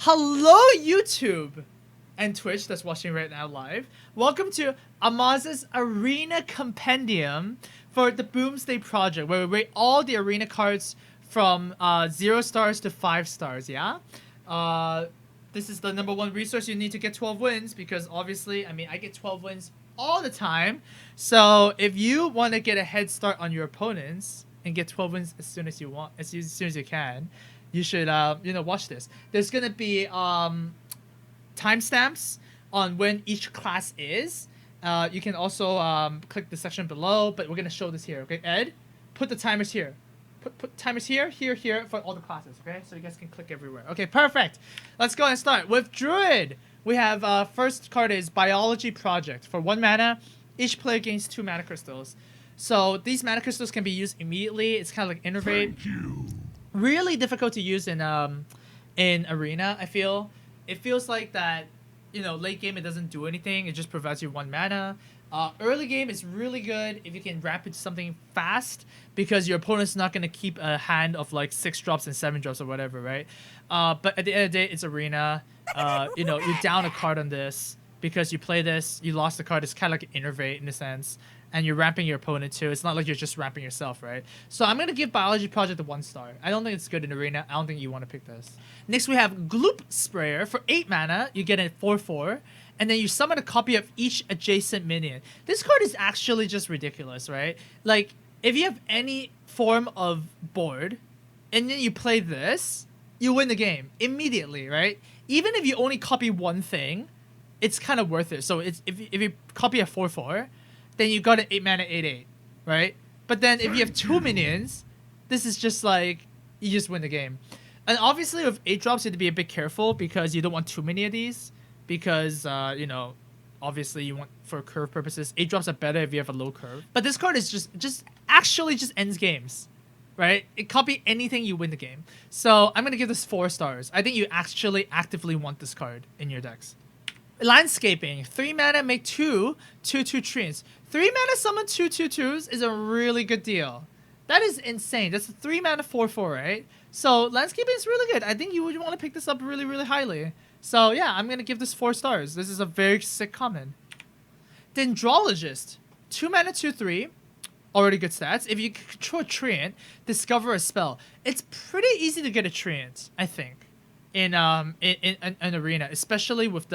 Hello, YouTube and Twitch that's watching right now live. Welcome to Amaz's Arena Compendium for the Boomsday project, where we rate all the arena cards from 0 stars to 5 stars, yeah? This is the #1 resource you need to get 12 wins, because obviously, I mean, I get 12 wins all the time. So if you want to get a head start on your opponents and get 12 wins as soon as you want, as soon as you can, you should watch this. There's gonna be timestamps on when each class is. You can also click the section below, but we're gonna show this here. Okay, Ed, put the timers here. Put timers here, here for all the classes. Okay, so you guys can click everywhere. Okay, perfect. Let's go and start with Druid. We have first card is Biology Project. For 1 mana, each player gains 2 mana crystals. So these mana crystals can be used immediately. It's kind of like Innervate. Really difficult to use in arena. I feel it feels like that, late game it doesn't do anything. It just provides you 1 mana. Early game is really good if you can wrap it to something fast, because your opponent's not going to keep a hand of like 6 drops and 7 drops or whatever, right? But at the end of the day, it's arena. You're down a card on this because you play this, you lost the card. It's kind of like an Innervate in a sense, and you're ramping your opponent too. It's not like you're just ramping yourself, right? So I'm gonna give Biology Project a 1 star. I don't think it's good in arena. I don't think you want to pick this. Next we have Gloop Sprayer. For 8 mana, you get a 4/4, and then you summon a copy of each adjacent minion. This card is actually just ridiculous, right? Like, if you have any form of board, and then you play this, you win the game immediately, right? Even if you only copy 1 thing, it's kind of worth it. So it's if you copy a 4/4, then you got an 8 mana 8/8, right? But then if you have 2 minions, this is just like, you just win the game. And obviously with 8 drops, you have to be a bit careful, because you don't want too many of these, because obviously you want, for curve purposes, 8 drops are better if you have a low curve. But this card is just actually ends games, right? It copy anything, you win the game. So I'm gonna give this 4 stars. I think you actually actively want this card in your decks. Landscaping. 3 mana, make 2 2/2 treants. 3 mana summon 2 2/2s is a really good deal. That is insane. That's a 3 mana 4/4, right? So landscaping is really good. I think you would want to pick this up really, really highly. So yeah, I'm gonna give this 4 stars. This is a very sick common. Dendrologist. 2 mana 2/3. Already good stats. If you control a treant, discover a spell. It's pretty easy to get a treant, I think, in an arena, especially with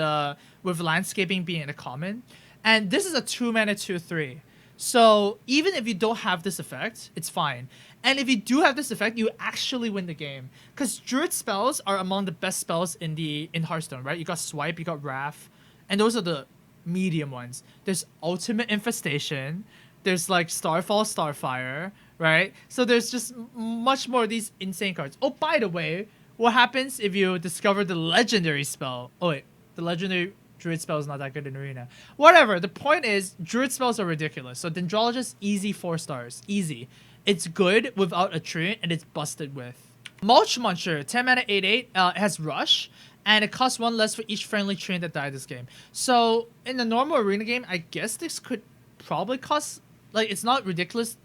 landscaping being a common. And this is a 2 mana 2/3. So even if you don't have this effect, it's fine. And if you do have this effect, you actually win the game, because Druid spells are among the best spells in Hearthstone, right? You got Swipe, you got Wrath, and those are the medium ones. There's Ultimate Infestation, there's like Starfall, Starfire, right? So there's just much more of these insane cards. Oh, by the way, what happens if you discover the legendary spell? Oh wait, the legendary Druid spell is not that good in arena. Whatever, the point is, Druid spells are ridiculous. So Dendrologist, easy 4 stars. Easy. It's good without a treant, and it's busted with. Mulch Muncher, 10 mana 8/8, it has Rush, and it costs 1 less for each friendly treant that died this game. So in the normal arena game, I guess this could probably cost, like, it's not ridiculous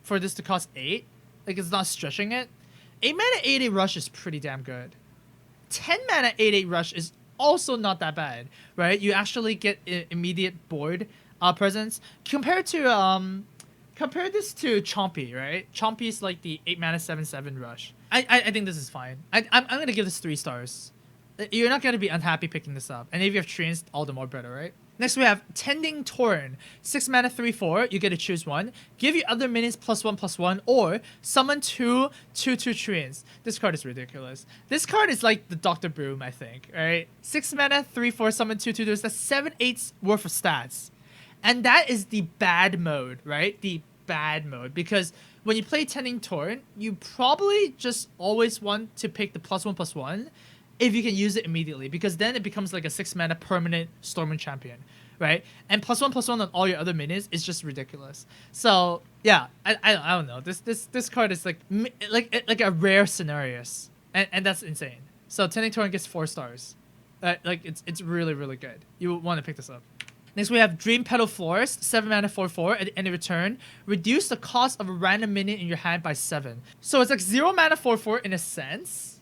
for this to cost 8. Like, it's not stretching it. 8 mana 8/8 Rush is pretty damn good. 10 mana 8/8 Rush is also not that bad, right? You actually get immediate board presence. Compare this to Chompy, right? Chompy is like the 8 mana 7/7 Rush. I think this is fine. I'm gonna give this 3 stars. You're not gonna be unhappy picking this up, and if you have treants, all the more better, right? Next we have Tending Torrent. 6 mana 3/4. You get to choose one. Give your other minions +1/+1, or summon 2 2/2 treants. This card is ridiculous. This card is like the Dr. Broom, I think, right? 6 mana 3/4, summon 2 2/2. That's 7/8 worth of stats. And that is the bad mode, right? The bad mode. Because when you play Tending Torrent, you probably just always want to pick the +1/+1 if you can use it immediately, because then it becomes like a 6 mana permanent Stormwind champion, right? And +1/+1 on all your other minions is just ridiculous. So yeah, I don't know. This card is like a rare scenarios, and that's insane. So Tending Torrent gets 4 stars. Like it's really, really good. You want to pick this up. Next, we have Dream Petal Florist, 7 mana 4/4. At the end of return, reduce the cost of a random minion in your hand by 7. So it's like 0 mana 4/4 in a sense,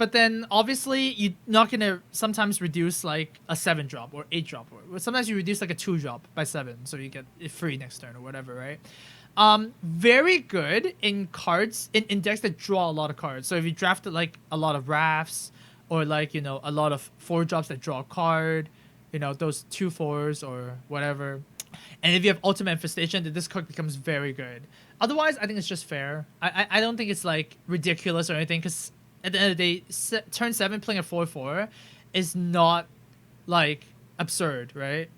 But then obviously you're not gonna sometimes reduce like a 7 drop or 8 drop, or sometimes you reduce like a 2 drop by 7, so you get it free next turn or whatever, right? Very good in cards in decks that draw a lot of cards. So if you drafted like a lot of rafts, or like, you know, a lot of 4 drops that draw a card, you know, those 2/4s or whatever. And if you have Ultimate Infestation, then this card becomes very good. Otherwise, I think it's just fair. I don't think it's like ridiculous or anything, because at the end of the day, turn 7 playing a 4/4 is not like absurd, right?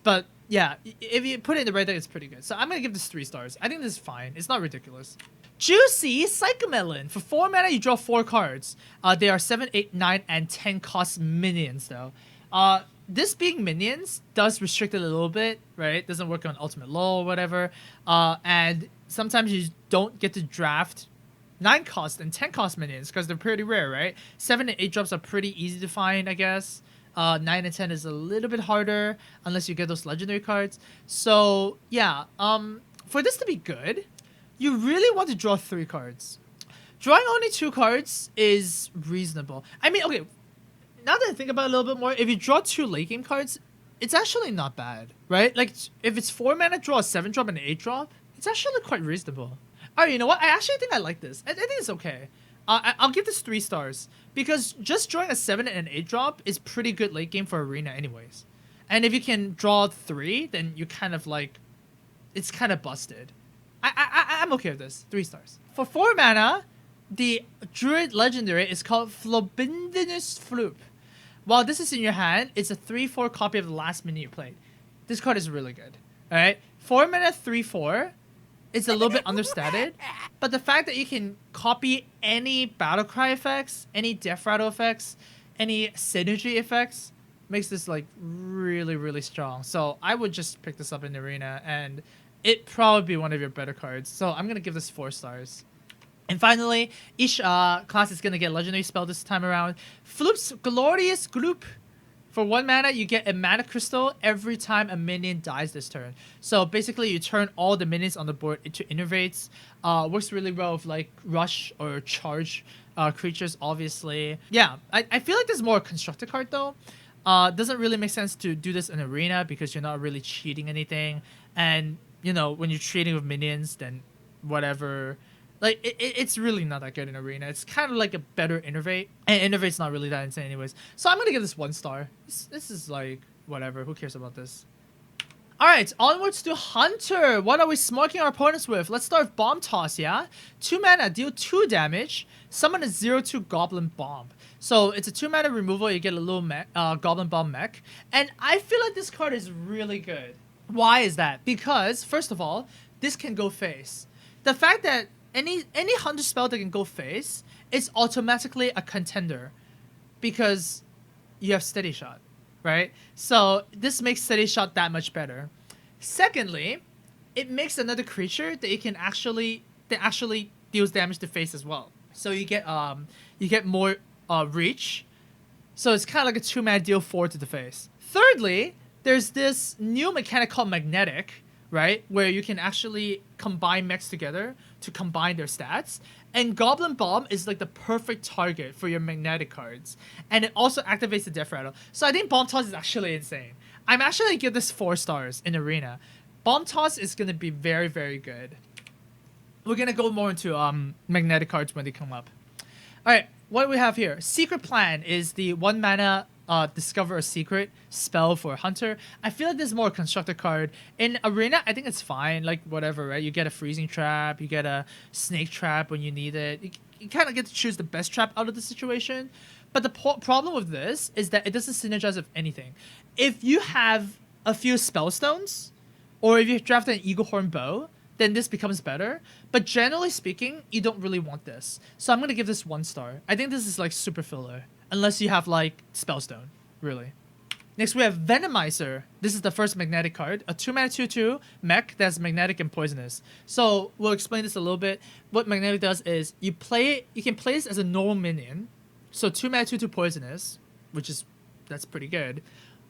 But yeah, if you put it in the right deck, it's pretty good. So I'm gonna give this 3 stars. I think this is fine. It's not ridiculous. Juicy Psychomelon. For 4 mana, you draw 4 cards. They are 7, 8, 9, and 10 cost minions, though. This being minions does restrict it a little bit, right? Doesn't work on Ultimate Law or whatever. And sometimes you don't get to draft 9 cost and 10 cost minions because they're pretty rare, right? 7 and 8 drops are pretty easy to find, I guess. 9 and 10 is a little bit harder unless you get those legendary cards. So yeah, for this to be good, you really want to draw 3 cards. Drawing only 2 cards is reasonable. I mean, okay, now that I think about it a little bit more, if you draw 2 late game cards, it's actually not bad, right? Like, if it's 4 mana, draw a 7 drop and an 8 drop, it's actually quite reasonable. Alright, you know what? I actually think I like this. I think it's okay. I'll give this 3 stars, because just drawing a 7 and an 8 drop is pretty good late game for Arena anyways. And if you can draw 3, then you kind of like, it's kind of busted. I'm okay with this. 3 stars. For 4 mana, the Druid legendary is called Flobindinus Floop. While this is in your hand, it's a 3/4 copy of the last minion you played. This card is really good. Alright? 4 mana 3/4. It's a little bit understated, but the fact that you can copy any Battlecry effects, any Death Rattle effects, any synergy effects, makes this like really, really strong. So I would just pick this up in the Arena, and it'd probably be one of your better cards. So I'm gonna give this 4 stars. And finally, each class is gonna get a legendary spell this time around. Floop's Glorious Gloop. For 1 mana, you get a mana crystal every time a minion dies this turn. So basically, you turn all the minions on the board into innervates. Works really well with like rush or charge creatures, obviously. Yeah, I feel like this is more a constructed card though. Doesn't really make sense to do this in Arena because you're not really cheating anything. And, you know, when you're trading with minions, then whatever. Like, it's really not that good in Arena. It's kind of like a better Innervate. And Innervate's not really that insane anyways. So I'm going to give this 1 star. This is like, whatever. Who cares about this? Alright, onwards to Hunter. What are we smoking our opponents with? Let's start with Bomb Toss, yeah? 2 mana, deal 2 damage. Summon a 0/2 Goblin Bomb. So it's a 2 mana removal. You get a little Goblin Bomb mech. And I feel like this card is really good. Why is that? Because, first of all, this can go face. The fact that any Hunter spell that can go face is automatically a contender because you have Steady Shot, right? So this makes Steady Shot that much better. Secondly, it makes another creature that actually deals damage to face as well. So you get more reach. So it's kind of like a 2 mana deal 4 to the face. Thirdly, there's this new mechanic called Magnetic, right? Where you can actually combine mechs together to combine their stats. And Goblin Bomb is like the perfect target for your magnetic cards. And it also activates the Death Rattle. So I think Bomb Toss is actually insane. I'm actually going to give this 4 stars in Arena. Bomb Toss is going to be very, very good. We're going to go more into magnetic cards when they come up. Alright, what do we have here? Secret Plan is the 1 mana Discover a Secret spell for Hunter. I feel like this is more a constructed card. In Arena, I think it's fine. Like, whatever, right? You get a Freezing Trap. You get a Snake Trap when you need it. You kind of get to choose the best trap out of the situation. But the problem with this is that it doesn't synergize with anything. If you have a few Spellstones, or if you draft an Eaglehorn Bow, then this becomes better. But generally speaking, you don't really want this. So I'm going to give this 1 star. I think this is like super filler. Unless you have like Spellstone, really. Next we have Venomizer. This is the first magnetic card. A 2 mana 2/2 mech that's magnetic and poisonous. So we'll explain this a little bit. What magnetic does is you can play this as a normal minion. So 2 mana 2/2 poisonous, that's pretty good.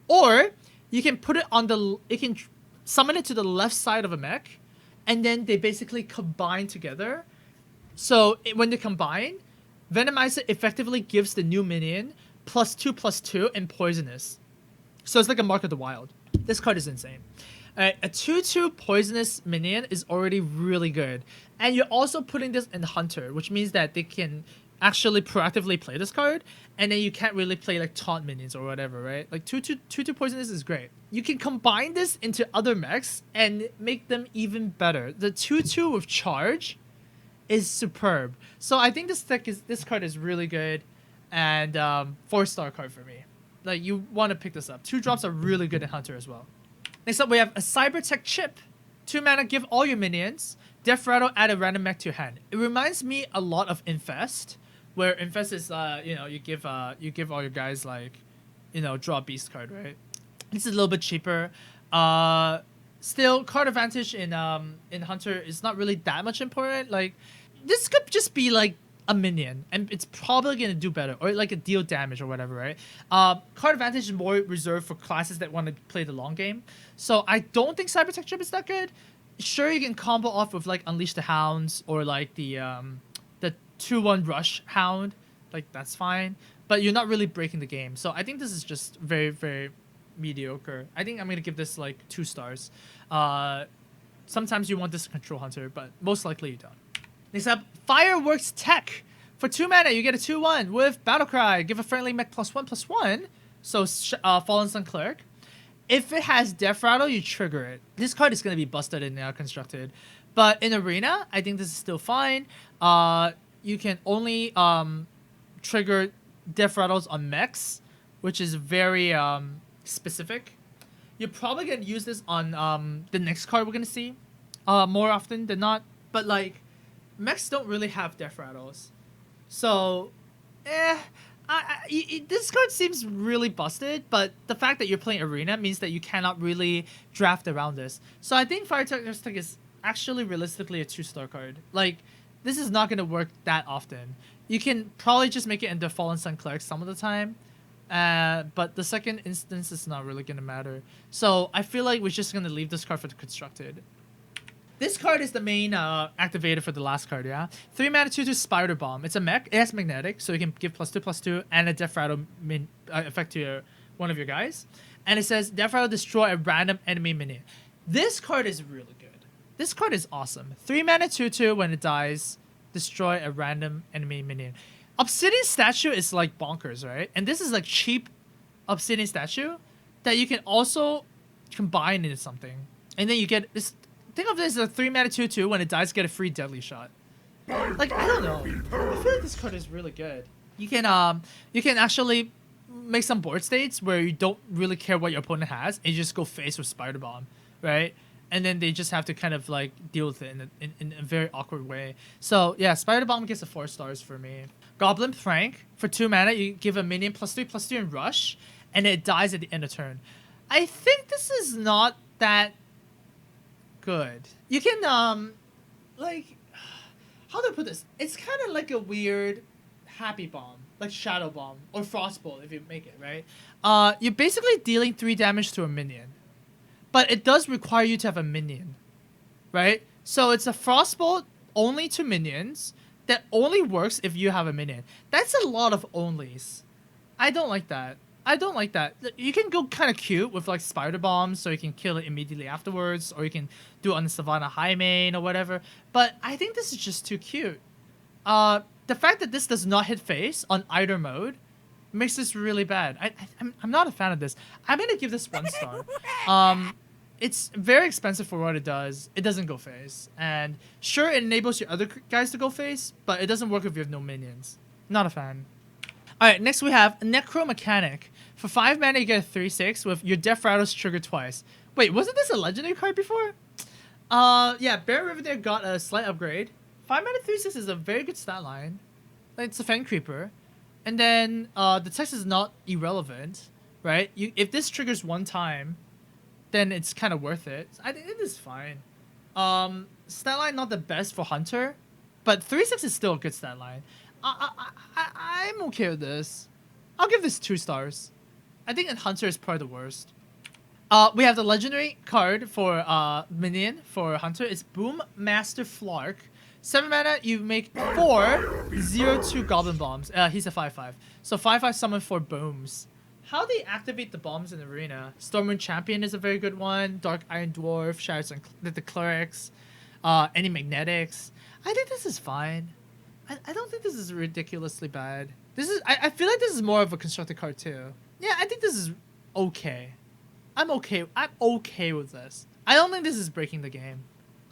Or you can put it on you can summon it to the left side of a mech, and then they basically combine together. So when they combine, Venomizer effectively gives the new minion +2/+2 and poisonous. So it's like a Mark of the Wild. This card is insane. A 2/2 poisonous minion is already really good. And you're also putting this in Hunter, which means that they can actually proactively play this card, and then you can't really play like taunt minions or whatever, right? Like 2/2 poisonous is great. You can combine this into other mechs and make them even better. The 2/2 with charge is superb. So I think this card is really good, and 4-star card for me. Like, you want to pick this up. 2 drops are really good in Hunter as well. Next up, we have a Cybertech Chip. 2 mana, give all your minions. Death Rattle, add a random mech to your hand. It reminds me a lot of Infest, where Infest is, you give all your guys, like, draw a beast card, right? This is a little bit cheaper. Still, card advantage in Hunter is not really that much important. Like, this could just be like a minion, and it's probably gonna do better, or like a deal damage or whatever, right? Card advantage is more reserved for classes that want to play the long game. So I don't think Cybertech Chip is that good. Sure, you can combo off with like Unleash the Hounds or like the 2/1 Rush Hound, like that's fine. But you're not really breaking the game. So I think this is just very, very mediocre. I think I'm gonna give this like 2 stars. Sometimes you want this control Hunter, but most likely you don't. Next up, Fireworks Tech. For 2 mana, you get a 2/1 with Battlecry. Give a friendly mech +1/+1. So Fallen Sun Cleric. If it has Death Rattle, you trigger it. This card is going to be busted in Constructed. But in Arena, I think this is still fine. You can only trigger Death Rattles on mechs, which is very specific. You're probably going to use this on the next card we're going to see more often than not. But like, mechs don't really have Death Rattles. So, this card seems really busted, but the fact that you're playing Arena means that you cannot really draft around this. So I think Fireworks is actually realistically a 2-star card. Like, this is not going to work that often. You can probably just make it into Fallen Sun Cleric some of the time, but the second instance is not really going to matter. So I feel like we're just going to leave this card for the Constructed. This card is the main activator for the last card, yeah? 3 mana, 2/2 Spider Bomb. It's a mech. It has magnetic, so you can give +2/+2 and a Death Rattle effect to one of your guys. And it says, Death Rattle, destroy a random enemy minion. This card is really good. This card is awesome. 3 mana, 2/2, when it dies, destroy a random enemy minion. Obsidian Statue is like bonkers, right? And this is like cheap Obsidian Statue that you can also combine into something. And then you get this. Think of this as a 3 mana 2/2. When it dies, get a free deadly shot. Like, I don't know. I feel like this card is really good. You can actually make some board states where you don't really care what your opponent has, and you just go face with Spider Bomb, right? And then they just have to kind of like deal with it in a very awkward way. So yeah, Spider Bomb gets a 4 stars for me. Goblin Prank. For 2 mana, you give a minion +3/+2 and rush, and it dies at the end of turn. I think this is not that good. You can like, how do I put this? It's kind of like a weird Happy Bomb, like Shadow Bomb or Frostbolt if you make it, right? You're basically dealing 3 damage to a minion, but it does require you to have a minion, right? So it's a Frostbolt only to minions that only works if you have a minion. That's a lot of onlys. I don't like that. I don't like that. You can go kind of cute with like Spider Bombs, so you can kill it immediately afterwards, or you can do it on the Savannah High Main or whatever. But I think this is just too cute. The fact that this does not hit face on either mode makes this really bad. I'm not a fan of this. I'm gonna give this 1 star. It's very expensive for what it does. It doesn't go face, and sure, it enables your other guys to go face, but it doesn't work if you have no minions. Not a fan. Alright, next we have Necro Mechanic. For 5 mana, you get a 3/6 with your Death Rattles triggered twice. Wait, wasn't this a legendary card before? Yeah, Bear Riverdale got a slight upgrade. 5 mana 3/6 is a very good stat line. It's a Fen Creeper. And then the text is not irrelevant, right? If this triggers 1 time, then it's kind of worth it. I think it is fine. Stat line not the best for Hunter, but 3/6 is still a good stat line. I'm okay with this. I'll give this 2 stars. I think Hunter is probably the worst. We have the legendary card for minion for Hunter. It's Boom Master Flark. 7 mana, you make 4 0/2 Goblin Bombs. He's a 5/5. So 5/5 summon 4 Booms. How they activate the bombs in the arena? Stormwind Champion is a very good one. Dark Iron Dwarf, Shatters and the Clerics, any Magnetics. I think this is fine. I don't think this is ridiculously bad. I feel like this is more of a constructed card too. Yeah, I think this is okay. I'm okay with this. I don't think this is breaking the game.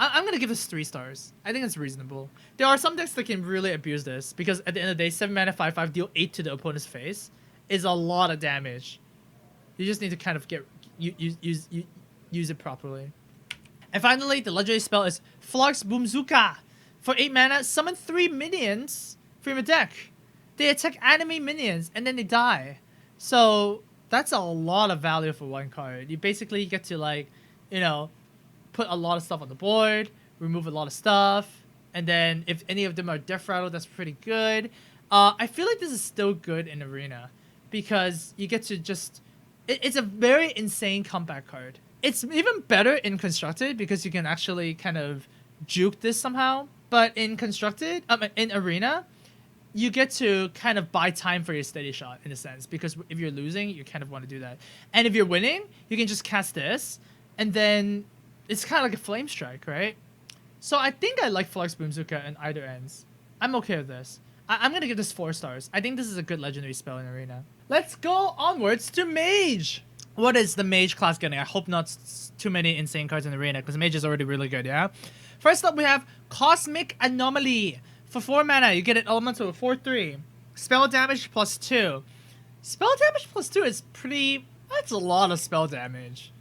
I'm gonna give this 3 stars. I think it's reasonable. There are some decks that can really abuse this because at the end of the day, 7 mana 5/5 deal 8 to the opponent's face is a lot of damage. You just need to kind of use it properly. And finally, the legendary spell is Flux Boomzuka. For 8 mana, summon 3 minions from your deck. They attack enemy minions and then they die. So that's a lot of value for 1 card. You basically get to, like, you know, put a lot of stuff on the board, remove a lot of stuff, and then if any of them are Death Rattle, that's pretty good. I feel like this is still good in Arena because you get to just... It's a very insane comeback card. It's even better in Constructed because you can actually kind of juke this somehow. But in Constructed, in Arena, you get to kind of buy time for your steady shot in a sense because if you're losing, you kind of want to do that. And if you're winning, you can just cast this, and then it's kind of like a Flame Strike, right? So I think I like Flux Boomzuka in either ends. I'm okay with this. I'm going to give this 4 stars. I think this is a good legendary spell in Arena. Let's go onwards to Mage. What is the Mage class getting? I hope not too many insane cards in Arena because Mage is already really good, yeah? First up, we have Cosmic Anomaly. For 4 mana, you get an elemental with 4/3. Spell damage plus 2. Spell damage plus 2 is pretty... That's a lot of spell damage.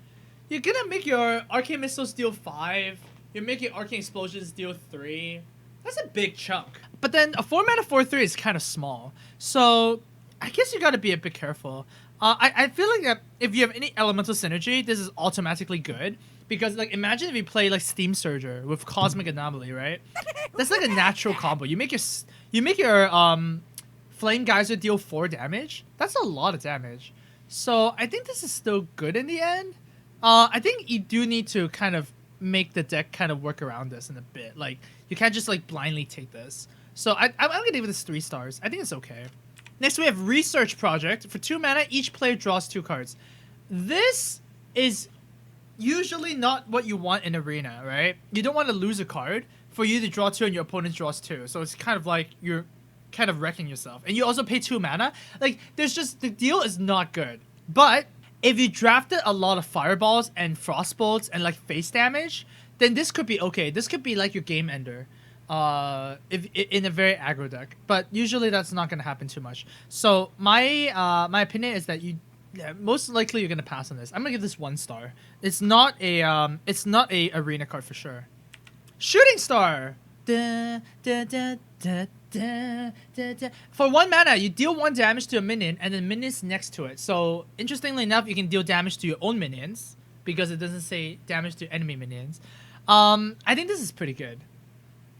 You're gonna make your Arcane Missiles deal 5. You're making Arcane Explosions deal 3. That's a big chunk. But then a 4 mana 4/3 is kind of small. So I guess you gotta be a bit careful. I feel like that if you have any elemental synergy, this is automatically good. Because, like, imagine if you play, like, Steam Surger with Cosmic Anomaly, right? That's like a natural combo. You make your Flame Geyser deal 4 damage. That's a lot of damage. So I think this is still good in the end. I think you do need to kind of make the deck kind of work around this in a bit. Like, you can't just, like, blindly take this. So I'm gonna give this 3 stars. I think it's okay. Next, we have Research Project. For 2 mana, each player draws 2 cards. This is usually not what you want in Arena, right? You don't want to lose a card for you to draw 2 and your opponent draws 2. So it's kind of like you're kind of wrecking yourself. And you also pay 2 mana. Like, there's just... The deal is not good. But if you drafted a lot of Fireballs and Frostbolts and, like, face damage, then this could be okay. This could be, like, your game ender. If in a very aggro deck, but usually that's not gonna happen too much. So my opinion is that most likely you're gonna pass on this. I'm gonna give this 1 star. It's not a arena card for sure. Shooting Star. Da, da, da, da, da, da, da. For 1 mana, you deal 1 damage to a minion and then minions next to it. So interestingly enough, you can deal damage to your own minions because it doesn't say damage to enemy minions. I think this is pretty good.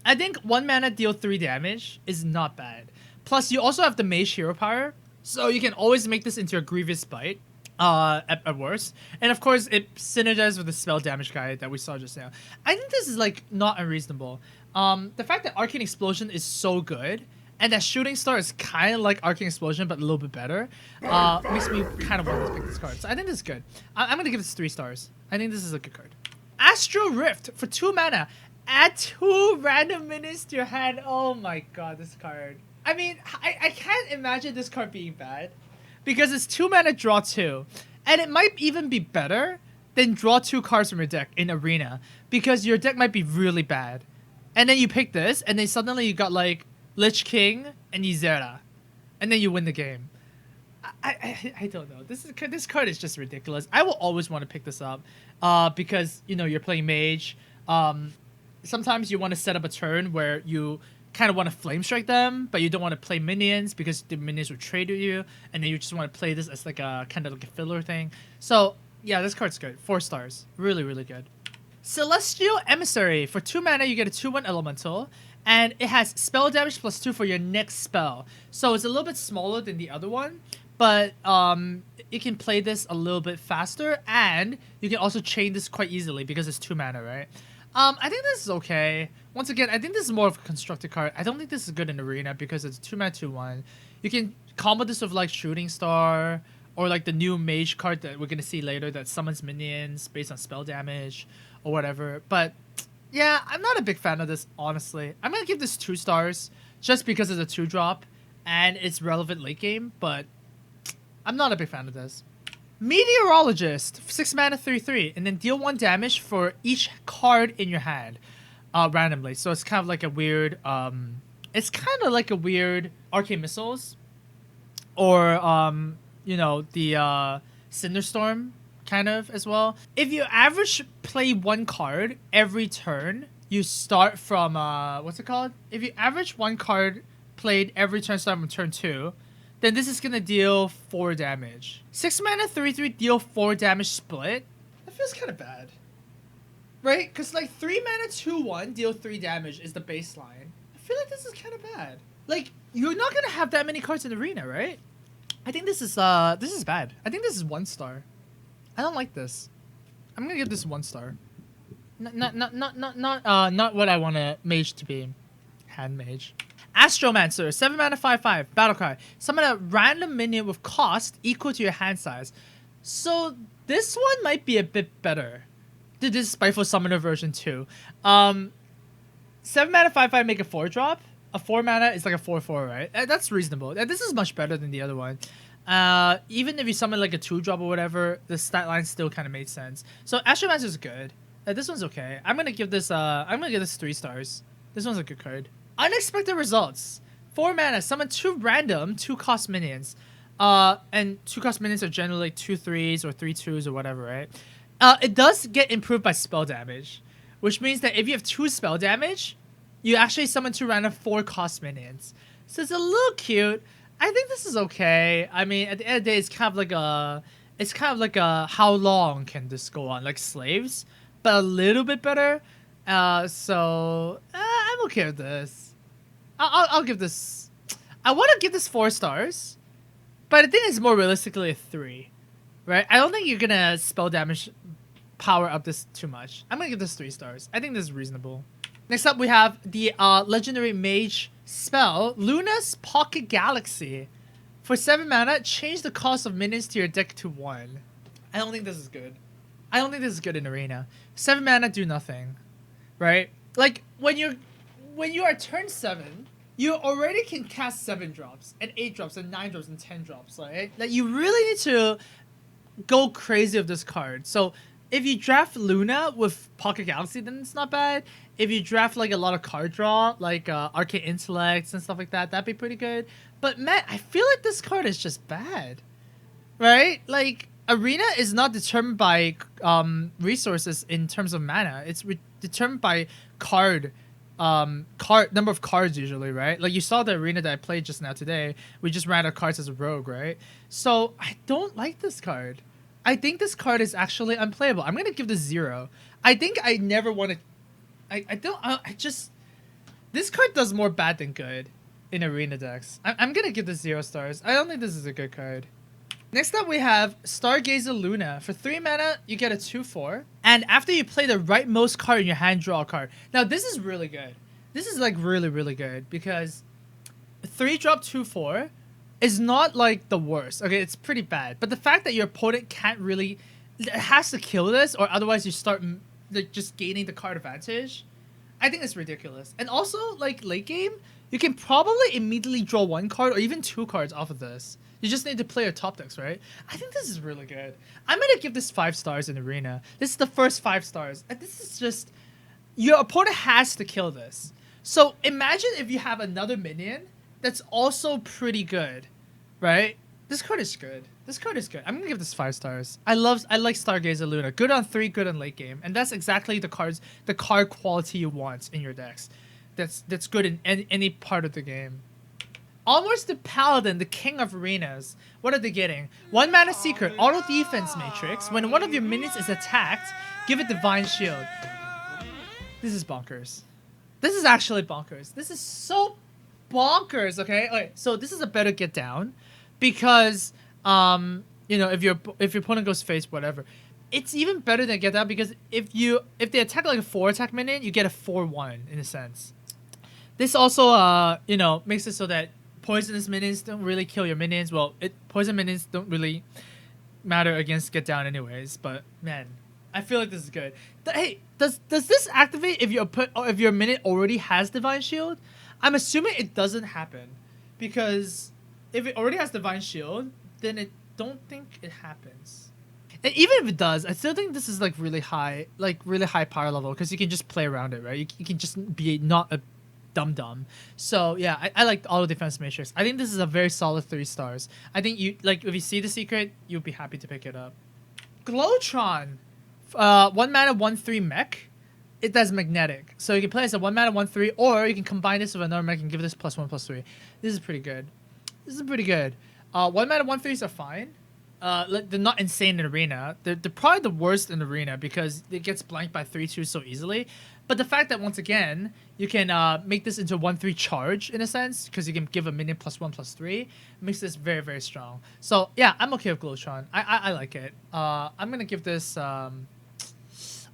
I think 1 mana deal 3 damage is not bad. Plus, you also have the Mage Hero Power, so you can always make this into a Grievous Bite, at worst. And of course, it synergizes with the spell damage guide that we saw just now. I think this is, like, not unreasonable. The fact that Arcane Explosion is so good, and that Shooting Star is kind of like Arcane Explosion, but a little bit better, makes me kind of want to pick this card. So I think this is good. I'm going to give this 3 stars. I think this is a good card. Astral Rift for 2 mana. Add 2 random minions to your hand. Oh my god, this card. I mean, I can't imagine this card being bad. Because it's 2 mana, draw 2. And it might even be better than draw 2 cards from your deck in Arena. Because your deck might be really bad. And then you pick this, and then suddenly you got, like, Lich King and Ysera. And then you win the game. I don't know. This card is just ridiculous. I will always want to pick this up. Because, you know, you're playing Mage. Sometimes you want to set up a turn where you kind of want to Flame Strike them, but you don't want to play minions because the minions will trade with you, and then you just want to play this as like a kind of like a filler thing. So yeah, this card's good. 4 stars. Really, really good. Celestial Emissary. For 2 mana, you get a 2/1 elemental, and it has spell damage plus 2 for your next spell. So it's a little bit smaller than the other one, but you can play this a little bit faster, and you can also chain this quite easily because it's 2 mana, right? I think this is okay. Once again, I think this is more of a constructed card. I don't think this is good in arena because it's 2-mana 2/1. You can combo this with like Shooting Star or like the new Mage card that we're gonna see later that summons minions based on spell damage or whatever. But yeah, I'm not a big fan of this, honestly. I'm gonna give this 2 stars just because it's a 2-drop and it's relevant late game, but I'm not a big fan of this. Meteorologist, 6 mana 3/3, and then deal 1 damage for each card in your hand, randomly. So it's kind of like a weird, Arcane Missiles, or you know, the Cinderstorm kind of as well. If you average play 1 card every turn, you start from what's it called? If you average 1 card played every turn starting from turn 2. Then this is gonna deal 4 damage. 6 mana 3/3 deal 4 damage split. That feels kind of bad, right? Because like 3 mana 2/1 deal 3 damage is the baseline. I feel like this is kind of bad. Like you're not gonna have that many cards in arena, right? I think this is bad. I think this is 1 star. I don't like this. I'm gonna give this 1 star. Not what I want a mage to be. Hand mage. Astromancer, 7 mana 5/5, battle cry. Summon a random minion with cost equal to your hand size. So this one might be a bit better. This is Spiteful Summoner version 2. 7 mana 5/5 make a 4-drop. A 4 mana is like a 4/4, right? That's reasonable. This is much better than the other one. Even if you summon like a 2-drop or whatever, the stat line still kind of made sense. So Astromancer is good. This one's okay. I'm gonna give this 3 stars. This one's a good card. Unexpected results. 4 mana, summon 2 random 2-cost minions. And 2-cost minions are generally like 2/3s or 3/2s or whatever, right? It does get improved by spell damage, which means that if you have 2 spell damage, you actually summon 2 random 4-cost minions. So it's a little cute. I think this is okay. I mean, at the end of the day, it's kind of like a how long can this go on? Like Slaves, but a little bit better. So I'm okay with this. I'll give this. I want to give this 4 stars, but I think it's more realistically a 3, right? I don't think you're gonna spell damage power up this too much. I'm gonna give this 3 stars. I think this is reasonable. Next up, we have the legendary mage spell, Luna's Pocket Galaxy. For 7 mana, change the cost of minions to your deck to 1. I don't think this is good. I don't think this is good in arena. 7 mana, do nothing, right? Like when you are turn 7, you already can cast 7 drops and 8 drops and 9 drops and 10 drops, right? Like you really need to go crazy with this card. So if you draft Luna with Pocket Galaxy, then it's not bad. If you draft like a lot of card draw, like Arcane Intellects and stuff like that, that'd be pretty good. But man, I feel like this card is just bad, right? Like arena is not determined by resources in terms of mana. It's determined by number of cards usually, right? Like you saw the arena that I played just now today. We just ran out of cards as a rogue, right? So I don't like this card. I think this card is actually unplayable. I'm gonna give this 0. I think I never want to. This card does more bad than good in arena decks. I'm gonna give this 0 stars. I don't think this is a good card. Next up, we have Stargazer Luna. For 3 mana, you get a 2/4. And after you play the rightmost card in your hand, draw a card. Now, this is really good. This is like really, really good because 3-drop 2/4 is not like the worst. Okay, it's pretty bad. But the fact that your opponent can't really... It has to kill this or otherwise you start like just gaining the card advantage. I think it's ridiculous. And also, like late game, you can probably immediately draw 1 card or even 2 cards off of this. You just need to play your top decks, right? I think this is really good. I'm going to give this 5 stars in arena. This is the first 5 stars. And this is just... Your opponent has to kill this. So imagine if you have another minion that's also pretty good, right? This card is good. This card is good. I'm going to give this 5 stars. I like Stargazer Luna. Good on 3, good on late game. And that's exactly the card quality you want in your decks. That's good in any part of the game. Onwards to Paladin, the king of arenas. What are they getting? 1 mana secret, auto defense matrix. When one of your minions is attacked, give it divine shield. This is bonkers. This is actually bonkers. This is so bonkers, okay, so this is a better get down because you know, if your opponent goes face, whatever, it's even better than get down because if they attack like a 4 attack minion, you get a 4/1 in a sense. This also you know, makes it so that poisonous minions don't really kill your minions. Well, poison minions don't really matter against get down anyways. But man, I feel like this is good. Hey, does this activate if your minion already has Divine Shield? I'm assuming it doesn't happen, because if it already has Divine Shield, then I don't think it happens. And even if it does, I still think this is like really high power level, because you can just play around it, right? You can just be not a dum-dum. So yeah, I like auto defense matrix. I think this is a very solid 3 stars. I think you like, if you see the secret, you'll be happy to pick it up. Glowtron, 1 mana 1/3 mech. It does magnetic, so you can play as a 1 mana 1/3, or you can combine this with another mech and give this +1/+3. This is pretty good. 1 mana 1/3s are fine. They're not insane in arena. They're probably the worst in arena because it gets blanked by 3/2 so easily. But the fact that once again you can make this into 1/3 charge in a sense, because you can give a minion +1/+3, makes this very, very strong. So yeah, I'm okay with Glowtron. I like it. I'm gonna give this. I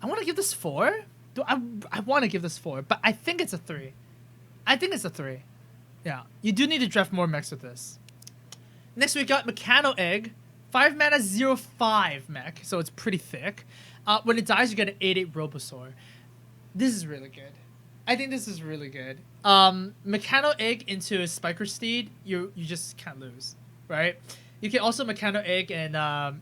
want to give this 4. I want to give this 4, but I think it's a 3. I think it's a 3. Yeah, you do need to draft more mechs with this. Next we got Mechano Egg. 5 mana 0/5 mech, so it's pretty thick. When it dies, you get an 8/8 Robosaur. This is really good. I think this is really good. Mechano Egg into a Spiker Steed, you just can't lose, right? You can also Mechano Egg and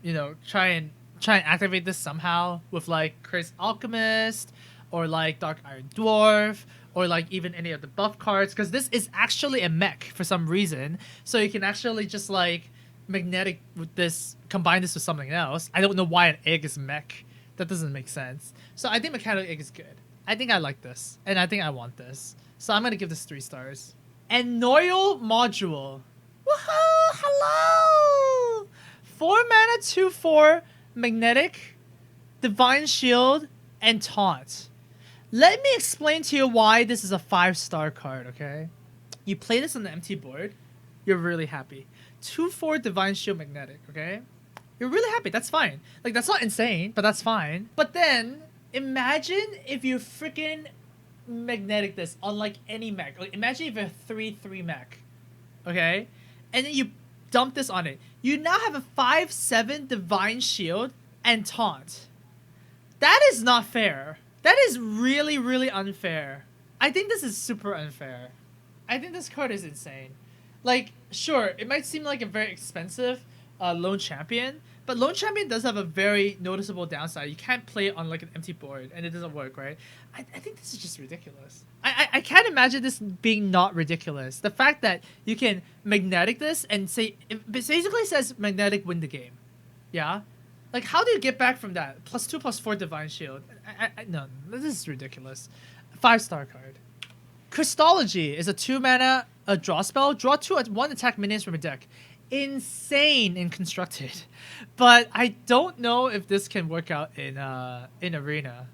you know, try and activate this somehow with like Chris Alchemist, or like Dark Iron Dwarf, or like even any of the buff cards, because this is actually a mech for some reason. So you can actually just like magnetic with this, combine this with something else. I don't know why an egg is mech. That doesn't make sense. So I think Mechanical Egg is good. I think I like this, and I think I want this. So I'm gonna give this 3 stars. And Noil Module. Woohoo! Hello! 4 mana 2/4 magnetic, Divine Shield, and Taunt. Let me explain to you why this is a 5-star card, okay? You play this on the empty board, you're really happy. 2/4 Divine Shield magnetic, okay? You're really happy, that's fine. Like, that's not insane, but that's fine. But then, imagine if you freaking magnetic this on like any mech. Like, imagine if you have a 3/3 mech, okay? And then you dump this on it. You now have a 5/7 Divine Shield and Taunt. That is not fair. That is really, really unfair. I think this is super unfair. I think this card is insane. Like, sure, it might seem like a very expensive Lone Champion, but Lone Champion does have a very noticeable downside. You can't play it on like an empty board, and it doesn't work, right? I think this is just ridiculous. I can't imagine this being not ridiculous. The fact that you can magnetic this and say, it basically says magnetic win the game. Yeah? Like, how do you get back from that? +2/+4 Divine Shield. No, this is ridiculous. 5-star card. Crystology is a 2 mana draw spell. Draw 2 1 attack minions from a deck. Insane and constructed. But I don't know if this can work out in arena.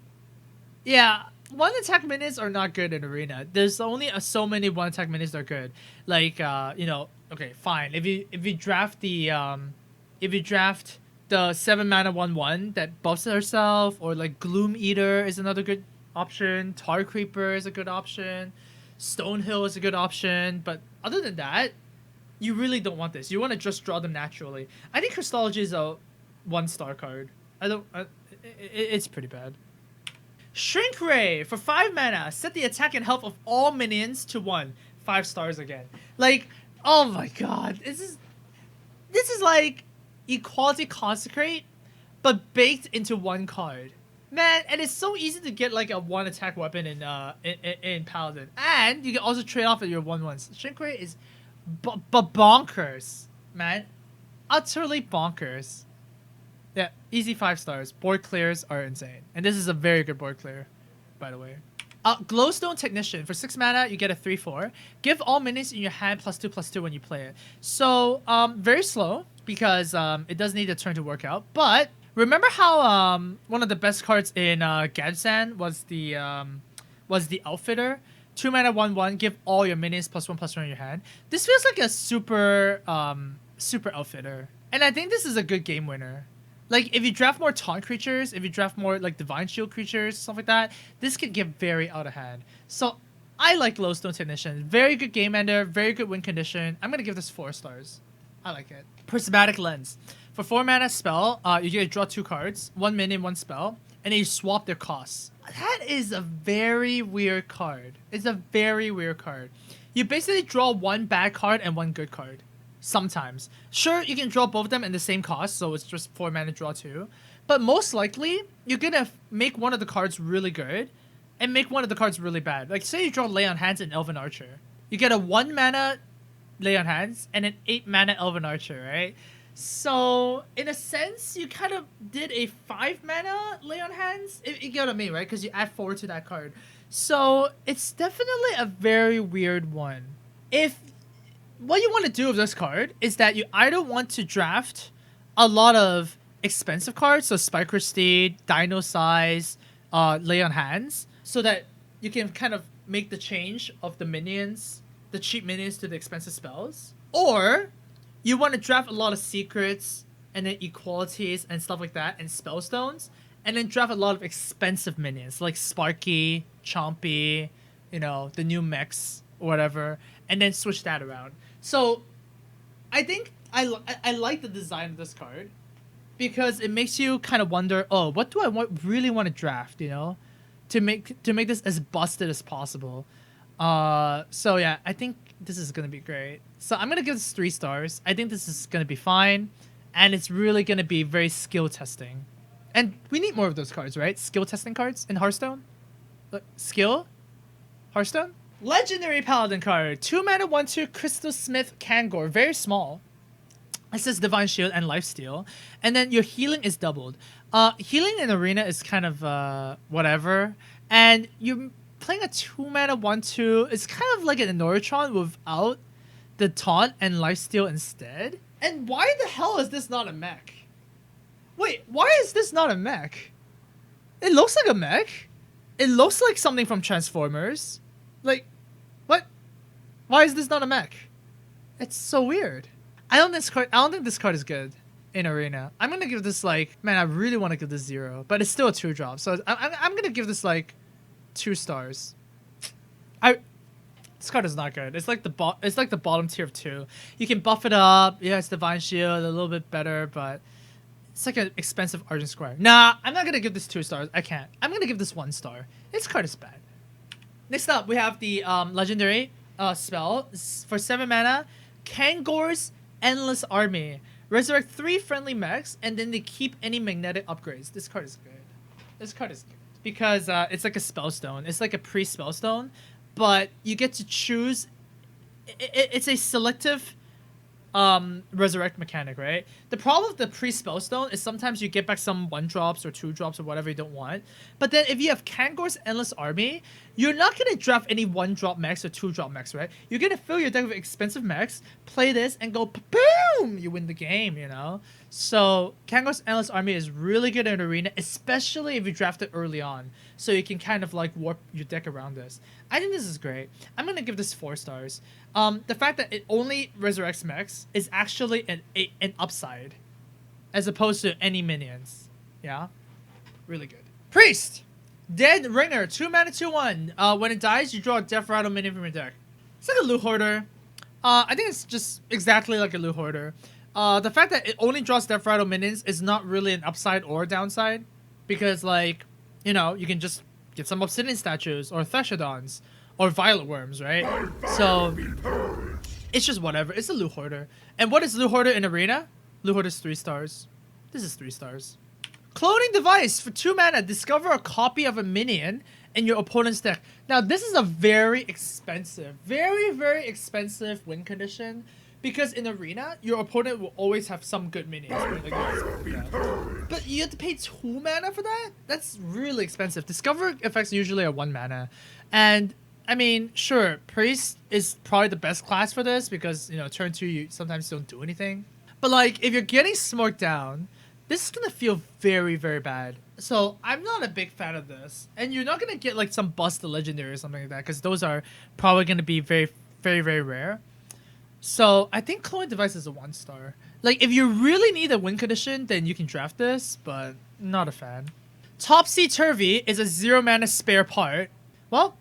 Yeah, 1 attack minions are not good in arena. There's only so many 1 attack minions that are good. Like you know, okay, fine. If you draft the 7 mana 1/1 that buffs herself, or like Gloom Eater is another good option. Tar Creeper is a good option. Stonehill is a good option. But other than that, you really don't want this. You want to just draw them naturally. I think Crystology is a 1-star card. It's pretty bad. Shrink Ray for 5 mana. Set the attack and health of all minions to 1. 5 stars again. Like, oh my god. This is like Equality Consecrate, but baked into 1 card. Man, and it's so easy to get like a 1 attack weapon in Paladin. And you can also trade off at your 1/1s. Shrink Ray is bonkers, man. Utterly bonkers. Yeah, easy 5 stars. Board clears are insane. And this is a very good board clear, by the way. Glowstone Technician. For 6 mana, you get a 3/4. Give all minions in your hand +2/+2 when you play it. So, very slow, because it does need a turn to work out. But remember how one of the best cards in Gadsan was the Outfitter? 2 mana 1/1. Give all your minions +1/+1 in your hand. This feels like a super Outfitter, and I think this is a good game winner. Like, if you draft more taunt creatures, if you draft more, like, Divine Shield creatures, stuff like that, this could get very out of hand. So, I like Glowstone Technician. Very good game ender, very good win condition. I'm going to give this 4 stars. I like it. Prismatic Lens. For 4 mana spell, you get to draw 2 cards, 1 minion, 1 spell, and then you swap their costs. That is a very weird card. It's a very weird card. You basically draw 1 bad card and 1 good card. Sometimes. Sure, you can draw both of them in the same cost, so it's just 4 mana draw 2. But most likely, you're gonna make one of the cards really good and make one of the cards really bad. Like, say you draw Lay on Hands and Elven Archer. You get a 1 mana Lay on Hands and an 8 mana Elven Archer, right? So, in a sense, you kind of did a 5 mana Lay on Hands. You get what I mean, right? Because you add 4 to that card. So, it's definitely a very weird one. If what you want to do with this card is that you either want to draft a lot of expensive cards, so Spike Steed, Dino Size, Lay on Hands, so that you can kind of make the change of the minions, the cheap minions to the expensive spells. Or you want to draft a lot of secrets and then equalities and stuff like that and spellstones, and then draft a lot of expensive minions like Sparky, Chompy, you know, the new MECHS or whatever, and then switch that around. So, I think I like the design of this card because it makes you kind of wonder, oh, what do I really want to draft, you know, to make this as busted as possible. So yeah, I think this is gonna be great. So I'm gonna give this 3 stars. I think this is gonna be fine, and it's really gonna be very skill testing, and we need more of those cards, right? Skill testing cards in Hearthstone. Skill, Hearthstone. Legendary Paladin card. 2 mana 1/2 Crystal Smith Kangor. Very small. It says Divine Shield and Lifesteal. And then your healing is doubled. Healing in Arena is kind of whatever. And you're playing a 2 mana 1/2. It's kind of like an Norotron without the taunt and Lifesteal instead. And why the hell is this not a mech? Wait, why is this not a mech? It looks like a mech. It looks like something from Transformers. Like, what? Why is this not a mech? It's so weird. I don't think this card is good in Arena. I'm gonna give this like, man, I really want to give this 0, but it's still a 2-drop. So I'm gonna give this like 2 stars. This card is not good. It's like the bottom tier of 2. You can buff it up. Yeah, it's Divine Shield, a little bit better, but it's like an expensive Argent Square. Nah, I'm not gonna give this 2 stars. I can't. I'm gonna give this 1 star. This card is bad. Next up, we have the legendary spell for 7 mana, Kangor's Endless Army. Resurrect 3 friendly mechs, and then they keep any magnetic upgrades. This card is good. This card is good because it's like a spellstone. It's like a pre-spellstone, but you get to choose. It's a selective resurrect mechanic, right? The problem with the pre-spellstone is sometimes you get back some 1-drops or 2-drops or whatever you don't want. But then if you have Kangor's Endless Army, you're not going to draft any 1-drop mechs or 2-drop mechs, right? You're going to fill your deck with expensive mechs, play this, and go boom! You win the game, you know? So Kangor's Endless Army is really good in Arena, especially if you draft it early on. So you can kind of like warp your deck around this. I think this is great. I'm going to give this 4 stars. The fact that it only resurrects mechs is actually an upside, as opposed to any minions. Yeah, really good. Priest, Dead Ringer, 2 mana 2/1. When it dies, you draw a Death Rattle minion from your deck. It's like a Loot Hoarder. I think it's just exactly like a Loot Hoarder. The fact that it only draws Death Rattle minions is not really an upside or a downside, because like, you know, you can just get some Obsidian statues or Theshadons or Violet Worms, right? So it's just whatever. It's a Loot Hoarder. And what is Loot Hoarder in Arena? Loot Hoarder is 3 stars. This is 3 stars. Cloning Device for 2 mana. Discover a copy of a minion in your opponent's deck. Now this is a very expensive, very expensive win condition, because in Arena your opponent will always have some good minions. Right? Like, yeah. But you have to pay 2 mana for that? That's really expensive. Discover effects usually are 1 mana. And I mean, sure, Priest is probably the best class for this because, you know, turn 2 you sometimes don't do anything. But like, if you're getting smoked down, this is gonna feel very bad. So I'm not a big fan of this. And you're not gonna get like some busted legendary or something like that, because those are probably gonna be very rare. So I think Cloning Device is a 1 star. Like, if you really need a win condition, then you can draft this, but not a fan. Topsy-Turvy is a 0 mana spare part. Well,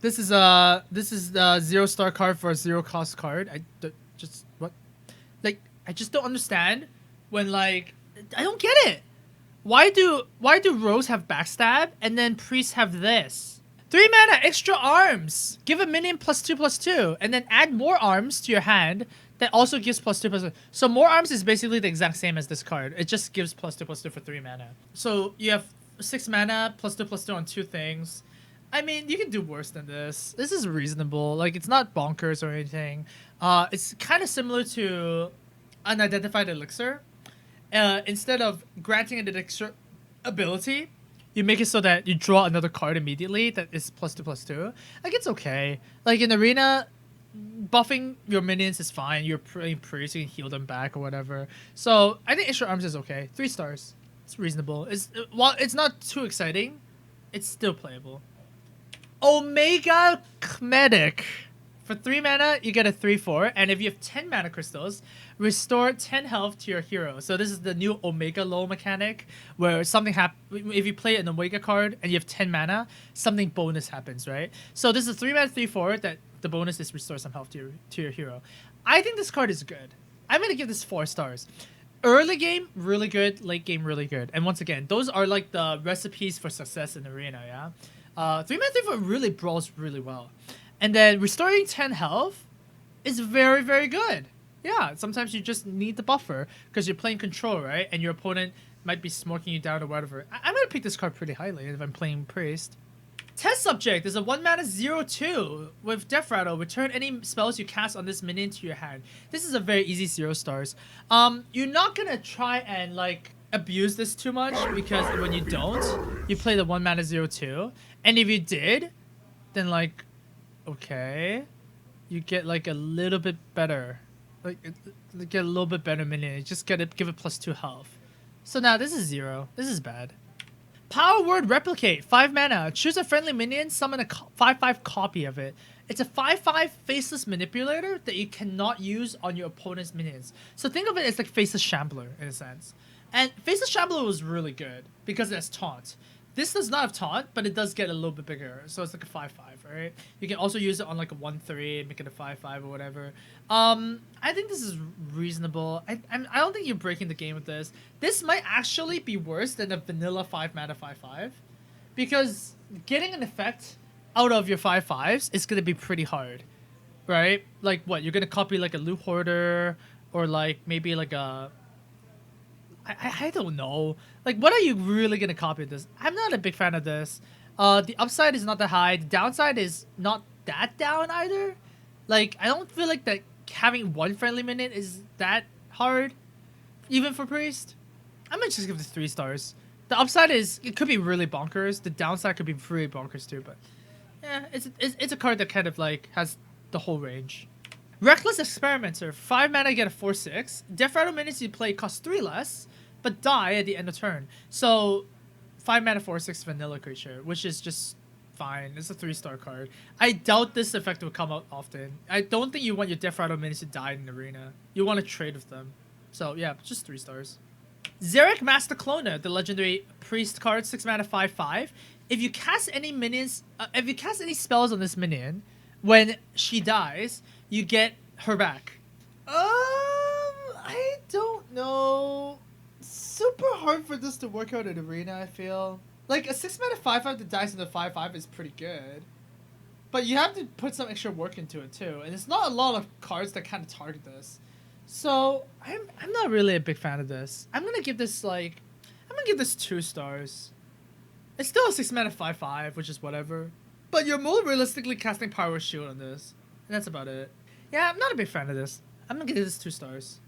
this is the 0-star card for a 0-cost card. I just don't understand when, like, I don't get it. Why do rogues have backstab and then priests have this? 3 mana extra arms. Give a minion +2/+2 and then add more arms to your hand that also gives +2/+2. So more arms is basically the exact same as this card. It just gives +2/+2 for 3 mana. So you have 6 mana +2/+2 on 2 things. I mean, you can do worse than this. This is reasonable. Like, it's not bonkers or anything. It's kind of similar to Unidentified Elixir. Instead of granting an elixir ability, you make it so that you draw another card immediately that is +2/+2. Like, it's okay. Like, in Arena, buffing your minions is fine. You're playing priest, you can heal them back or whatever. So I think extra arms is okay. 3 stars. It's reasonable. While it's not too exciting, it's still playable. Omega Medic. For 3 mana, you get a 3/4, and if you have 10 mana crystals, restore 10 health to your hero. So this is the new Omega Low mechanic, where something if you play an Omega card and you have 10 mana, something bonus happens, right? So this is a 3 mana 3/4 that the bonus is restore some health to your hero. I think this card is good. I'm gonna give this 4 stars. Early game, really good. Late game, really good. And once again, those are like the recipes for success in Arena, yeah? 3 mana 3/4 really brawls really well. And then restoring 10 health is very, very good. Yeah, sometimes you just need the buffer because you're playing control, right? And your opponent might be smoking you down or whatever. I'm going to pick this card pretty highly if I'm playing Priest. Test Subject is a 1 mana 0/2 with Death Rattle. Return any spells you cast on this minion to your hand. This is a very easy 0 stars. You're not going to try and like abuse this too much because when you don't, you play the 1 mana 0/2. And if you did, then like, okay, you get like a little bit better, like get a little bit better minion. You just gotta give it +2 health. So now this is 0. This is bad. Power Word Replicate, 5 mana. Choose a friendly minion, summon a 5/5 copy of it. It's a 5/5 faceless manipulator that you cannot use on your opponent's minions. So think of it as like Faceless Shambler in a sense. And Faceless Shambler was really good because it has taunt. This does not have taunt, but it does get a little bit bigger. So it's like a 5/5, right? You can also use it on like a 1/3, make it a 5/5 or whatever. I think this is reasonable. I don't think you're breaking the game with this. This might actually be worse than a vanilla 5 mana 5/5. Because getting an effect out of your 5/5s is going to be pretty hard. Right? Like what? You're going to copy like a Loot Hoarder or like maybe like a... I don't know. Like, what are you really gonna copy this? I'm not a big fan of this. The upside is not that high. The downside is not that down either. Like, I don't feel like that having one friendly minion is that hard, even for Priest. I'm gonna just give this 3 stars. The upside is it could be really bonkers. The downside could be pretty bonkers too. But yeah, it's a card that kind of like has the whole range. Reckless Experimenter, 5 mana, get a 4/6. Death Rattle minions you play cost 3 less, but die at the end of turn. So 5 mana 4/6 vanilla creature, which is just fine. It's a 3-star card. I doubt this effect will come out often. I don't think you want your Death Rattle minions to die in Arena. You want to trade with them. So yeah, just 3 stars. Xeric Master Cloner, the legendary priest card, 6 mana 5/5. If you cast any minions, if you cast any spells on this minion, when she dies, you get her back. I don't know. Super hard for this to work out in Arena, I feel. Like, a 6 mana 5/5 that dies into 5/5 is pretty good. But you have to put some extra work into it too. And it's not a lot of cards that kind of target this. So, I'm not really a big fan of this. I'm gonna give this, like... I'm gonna give this 2 stars. It's still a 6 mana 5/5, which is whatever. But you're more realistically casting Power Shield on this. And that's about it. Yeah, I'm not a big fan of this. I'm gonna give this 2 stars.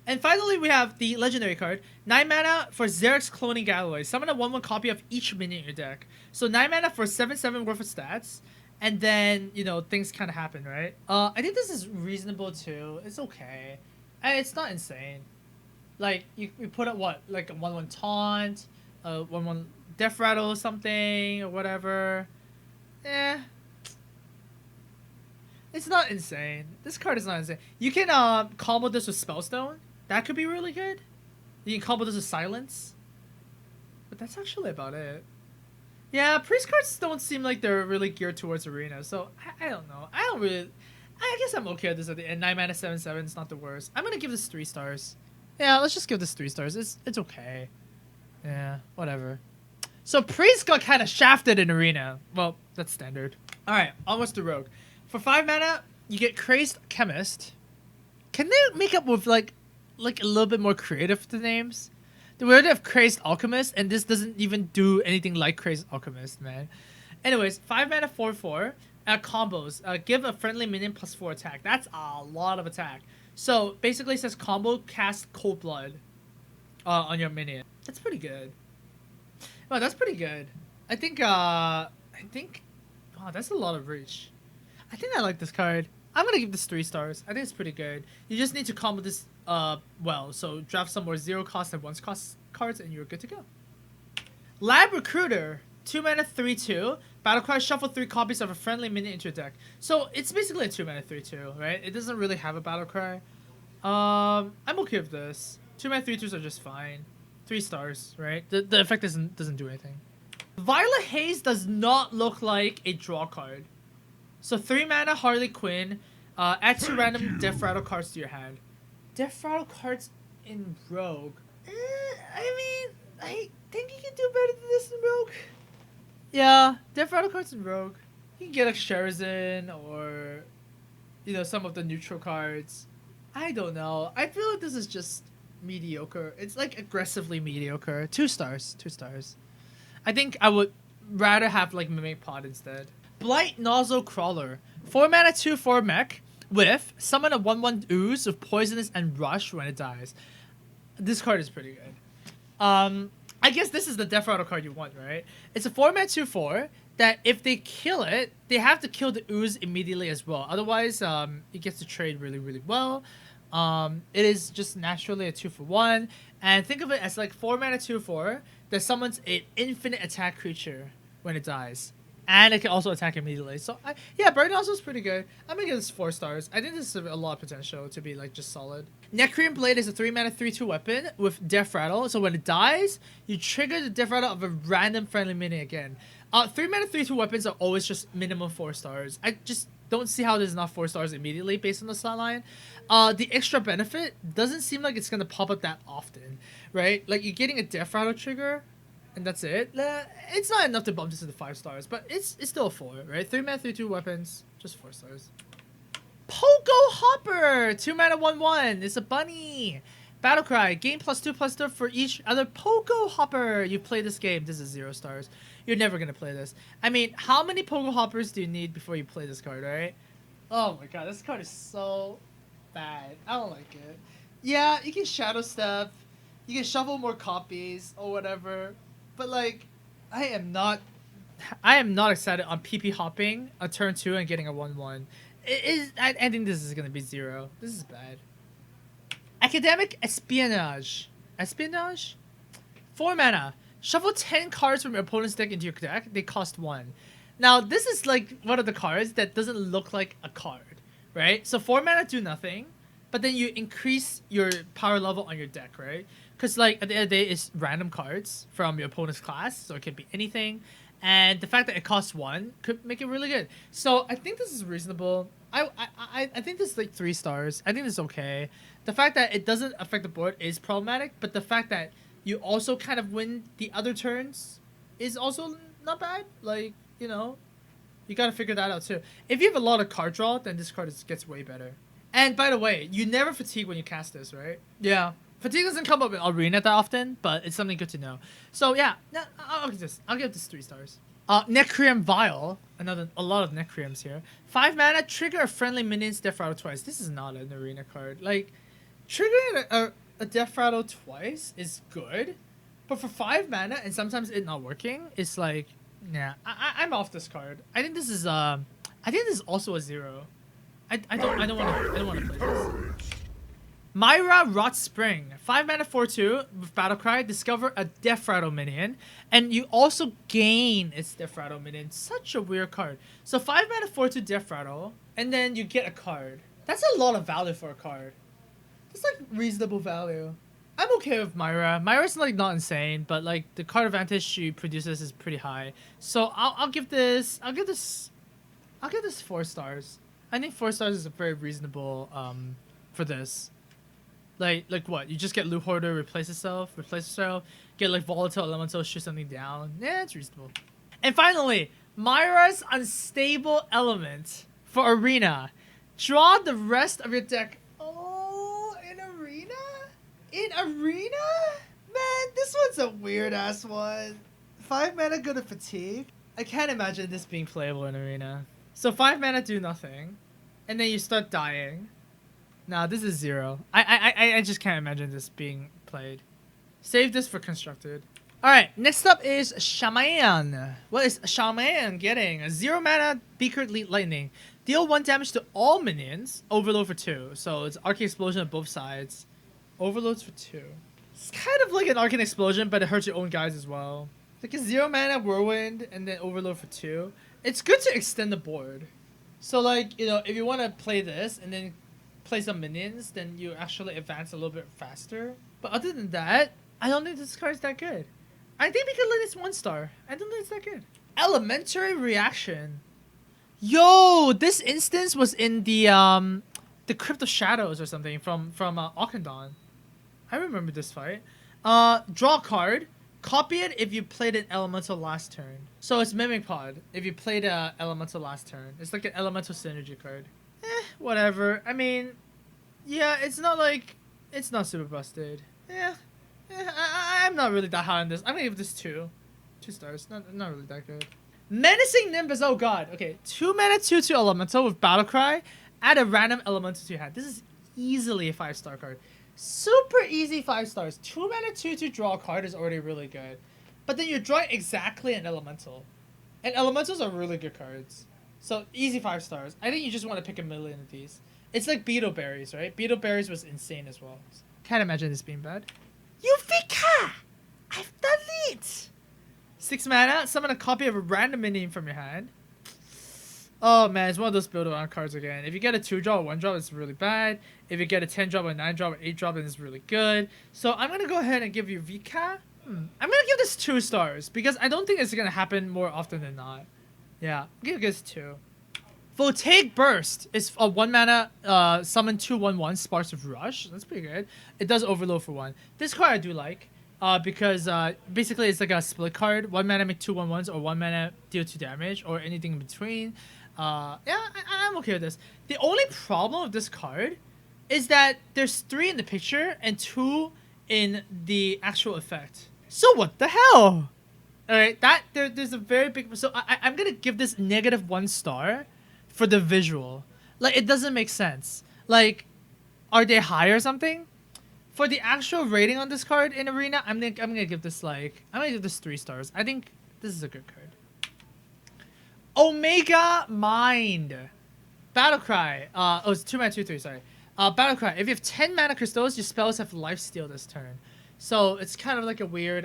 And finally, we have the legendary card. 9 mana for Xeric's Cloning Gallery. Summon a 1/1 copy of each minion in your deck. So 9 mana for 7/7 worth of stats. And then, you know, things kind of happen, right? I think this is reasonable too. It's okay. And it's not insane. Like, you put up what? Like a 1/1 taunt, a 1/1 Death Rattle or something, or whatever. Eh. It's not insane. This card is not insane. You can combo this with Spellstone. That could be really good. You can combo this with Silence. But that's actually about it. Yeah, priest cards don't seem like they're really geared towards arena, so I don't know. I guess I'm okay with this at the end. 9 mana 7/7 is not the worst. I'm gonna give this 3 stars. Yeah, let's just give this 3 stars. It's okay. Yeah, whatever. So priest got kind of shafted in arena. Well, that's standard. All right, almost to rogue. For 5 mana, you get Crazed Chemist. Can they make up with like a little bit more creative to the names? We already have Crazed Alchemist, and this doesn't even do anything like Crazed Alchemist, man. Anyways, 5 mana 4/4 combos. Give a friendly minion +4 attack. That's a lot of attack. So basically, it says combo cast Cold Blood on your minion. That's pretty good. Wow, that's pretty good. I think. Wow, that's a lot of reach. I think I like this card. I'm gonna give this 3 stars. I think it's pretty good. You just need to combo this well. So draft some more 0 cost and 1 cost cards and you're good to go. Lab Recruiter, 2 mana 3/2. Battlecry, shuffle 3 copies of a friendly minion into your deck. So it's basically a 2 mana 3/2, right? It doesn't really have a Battlecry. I'm okay with this. 2 mana 3/2s are just fine. 3 stars, right? The effect doesn't do anything. Violet Haze does not look like a draw card. So 3 mana Harley Quinn, add 2 random Death Rattle cards to your hand. Death Rattle cards in Rogue. I mean, I think you can do better than this in Rogue. Yeah, Death Rattle cards in Rogue. You can get like Sherazin or, you know, some of the neutral cards. I don't know. I feel like this is just mediocre. It's like aggressively mediocre. 2 stars. 2 stars. I think I would rather have like Mimic Pod instead. Blight Nozzle Crawler. 4 mana 2/4 mech with summon a 1/1 ooze with poisonous and rush when it dies. This card is pretty good. I guess this is the Death Rattle card you want, right? It's a 4 mana 2/4 that if they kill it, they have to kill the ooze immediately as well. Otherwise, it gets to trade really, really well. It is just naturally a 2-for-1. And think of it as like 4 mana 2/4 that summons an infinite attack creature when it dies. And it can also attack immediately. So, yeah, Bright Nozzle is pretty good. I'm going to give this 4 stars. I think this has a lot of potential to be, like, just solid. Necrean Blade is a 3 mana 3/2 weapon with Death Rattle. So when it dies, you trigger the Death Rattle of a random friendly minion again. 3 mana 3/2 weapons are always just minimum 4 stars. I just don't see how there's not 4 stars immediately based on the slot line. The extra benefit doesn't seem like it's going to pop up that often, right? Like, you're getting a Death Rattle trigger, and that's it. It's not enough to bump this to the 5 stars, but it's still a 4, right? 3 mana 3/2 weapons, just 4 stars. Pogo Hopper, 2 mana 1/1. It's a bunny. Battlecry, gain +2/+2 for each other Pogo Hopper you play this game. This is 0 stars. You're never gonna play this. I mean, how many Pogo Hoppers do you need before you play this card, right? Oh my god, this card is so bad. I don't like it. Yeah, you can Shadow Step, you can shuffle more copies or whatever. But like, I am not excited on PP hopping a turn 2 and getting a 1/1. I think this is gonna be 0. This is bad. Academic Espionage. 4 mana. Shuffle 10 cards from your opponent's deck into your deck. They cost 1. Now this is like one of the cards that doesn't look like a card, right? So 4 mana do nothing, but then you increase your power level on your deck, right? Because, like, at the end of the day, it's random cards from your opponent's class, so it can be anything. And the fact that it costs 1 could make it really good. So, I think this is reasonable. I think this is, like, 3 stars. I think this is okay. The fact that it doesn't affect the board is problematic, but the fact that you also kind of win the other turns is also not bad. Like, you know, you gotta figure that out, too. If you have a lot of card draw, then this card gets way better. And, by the way, you never fatigue when you cast this, right? Yeah. Fatigue doesn't come up in Arena that often, but it's something good to know. So yeah, I'll give this 3 stars. Necreum Vial, a lot of Necreums here. 5 mana, trigger a friendly minion's Death Rattle twice. This is not an Arena card. Like, triggering a Death Rattle twice is good, but for 5 mana and sometimes it not working, it's like, nah, I'm off this card. I think this is also a 0. I don't want to play this. Myra Rot Spring. 5 mana 4/2 with Battlecry. Discover a Death Rattle minion. And you also gain its Death Rattle minion. Such a weird card. So 5 mana 4/2 Death Rattle. And then you get a card. That's a lot of value for a card. That's like reasonable value. I'm okay with Myra. Myra's like not insane, but like the card advantage she produces is pretty high. So I'll give this 4 stars. I think 4 stars is a very reasonable for this. Like what? You just get Loot Hoarder, replace yourself, get like Volatile Elemental, shoot something down. Yeah, it's reasonable. And finally, Myra's Unstable Element for Arena. Draw the rest of your deck. Oh, in Arena? In Arena? Man, this one's a weird ass one. 5 mana go to Fatigue. I can't imagine this being playable in Arena. So 5 mana do nothing. And then you start dying. Nah, this is 0. I just can't imagine this being played. Save this for Constructed. Alright, next up is Shaman. What is Shaman getting? A 0 mana Beaker Lightning. Deal 1 damage to all minions. Overload for 2. So it's Arcane Explosion on both sides. Overloads for 2. It's kind of like an Arcane Explosion, but it hurts your own guys as well. Like a 0 mana Whirlwind and then Overload for 2. It's good to extend the board. So like, you know, if you want to play this and then play some minions, then you actually advance a little bit faster. But other than that, I don't think this card is that good. I think we could let this 1 star. I don't think it's that good. Elementary Reaction. Yo, this instance was in the Crypt of Shadows or something from Okendon. I remember this fight. Draw a card. Copy it if you played an Elemental last turn. So it's Mimic Pod if you played an Elemental last turn. It's like an Elemental Synergy card. Whatever. I mean, yeah, it's not super busted. Yeah. I'm not really that high on this. I'm gonna give this 2 stars. Not really that good. Menacing Nimbus. Oh god. Okay, 2 mana 2/2 Elemental with Battlecry. Add a random Elemental to your hand. This is easily a 5-star card. Super easy 5 stars. 2 mana 2/2 draw a card is already really good. But then you're drawing exactly an Elemental. And Elementals are really good cards. So easy 5 stars. I think you just want to pick a million of these. It's like Beetleberries, right? Beetleberries was insane as well. Can't imagine this being bad. Yuvika! I've done it! 6 mana, summon a copy of a random minion from your hand. Oh man, it's one of those build around cards again. If you get a 2-drop or 1-drop, it's really bad. If you get a 10-drop or 9-drop or 8-drop, then it's really good. So I'm gonna go ahead and give you Vika. I'm gonna give this 2 stars because I don't think it's gonna happen more often than not. Yeah, I'm gonna give this 2. Voltaic Burst is a 1 mana summon 2/1/1 Sparks of Rush. That's pretty good. It does overload for 1. This card I do like because basically it's like a split card. 1 mana make 2/1/1s or 1 mana deal 2 damage or anything in between. Yeah, I'm okay with this. The only problem with this card is that there's 3 in the picture and 2 in the actual effect. So what the hell? Alright, there's a very big... So I'm gonna give this -1 star for the visual. Like, it doesn't make sense. Like, are they high or something? For the actual rating on this card in Arena, I'm gonna give this 3 stars. I think this is a good card. Omega Mind. Battlecry. Oh, it's 2 mana 2/3, sorry. Battlecry. If you have 10 mana crystals, your spells have lifesteal this turn. So it's kind of like a weird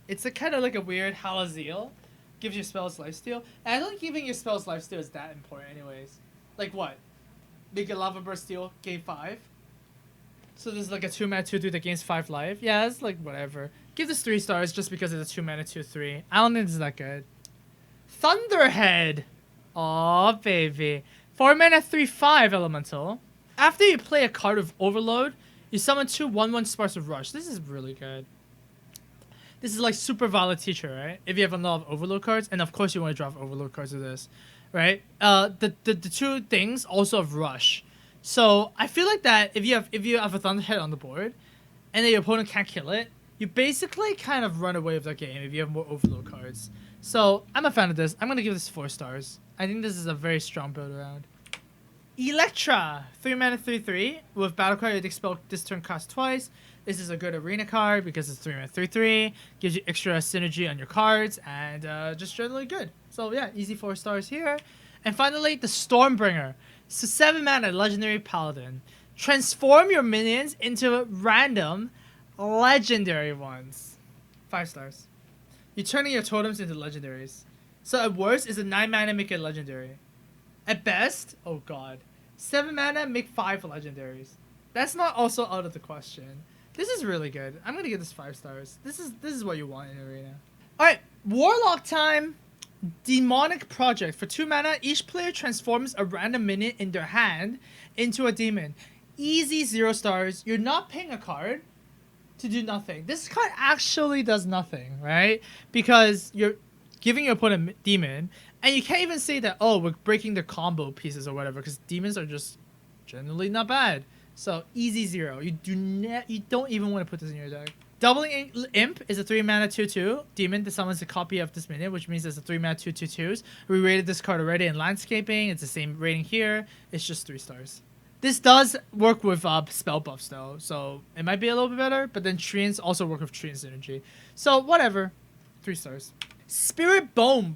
Halazeal. Gives your spells lifesteal. And I don't think giving your spells lifesteal is that important anyways. Like what? Make a Lava Burst steal, gain 5. So this is like a 2 mana 2/3 that gains 5 life. Yeah, it's like whatever. Give this 3 stars just because it's a 2 mana 2/3. I don't think this is that good. Thunderhead. Aw, baby. 4 mana 3/5 Elemental. After you play a card of Overload, you summon 2 1/1 Sparks of Rush. This is really good. This is like super valid teacher, right? If you have a lot of Overload cards, and of course you want to draw Overload cards with this, right? The 2 things also have Rush. So I feel like that if you have a Thunderhead on the board, and then your opponent can't kill it, you basically kind of run away with that game if you have more Overload cards. So I'm a fan of this. I'm gonna give this 4 stars. I think this is a very strong build around. Electra, 3 mana 3/3 with Battlecry. You expel this turn cost twice. This is a good arena card because it's 3 mana 3/3. Gives you extra synergy on your cards and just generally good. So yeah, easy 4 stars here. And finally, the Stormbringer. So 7 mana legendary Paladin. Transform your minions into random legendary ones. 5 stars. You're turning your totems into legendaries. So at worst, it's a 9 mana, make it legendary. At best, oh god, 7 mana, make 5 legendaries. That's not also out of the question. This is really good. I'm gonna give this 5 stars. This is what you want in Arena. Alright, Warlock time. Demonic Project. For 2 mana, each player transforms a random minion in their hand into a demon. Easy 0 stars. You're not paying a card to do nothing. This card actually does nothing, right? Because you're giving your opponent a demon, and you can't even say that, oh, we're breaking the combo pieces or whatever, because demons are just generally not bad. So easy 0. You don't even want to put this in your deck. Doubling Imp is a 3 mana 2/2 demon that summons a copy of this minion, which means it's a 3 mana 2/2/2s. We rated this card already in Landscaping. It's the same rating here. It's just 3 stars. This does work with spell buffs though, so it might be a little bit better, but then Treants also work with Treant synergy. So whatever, 3 stars. Spirit Bomb,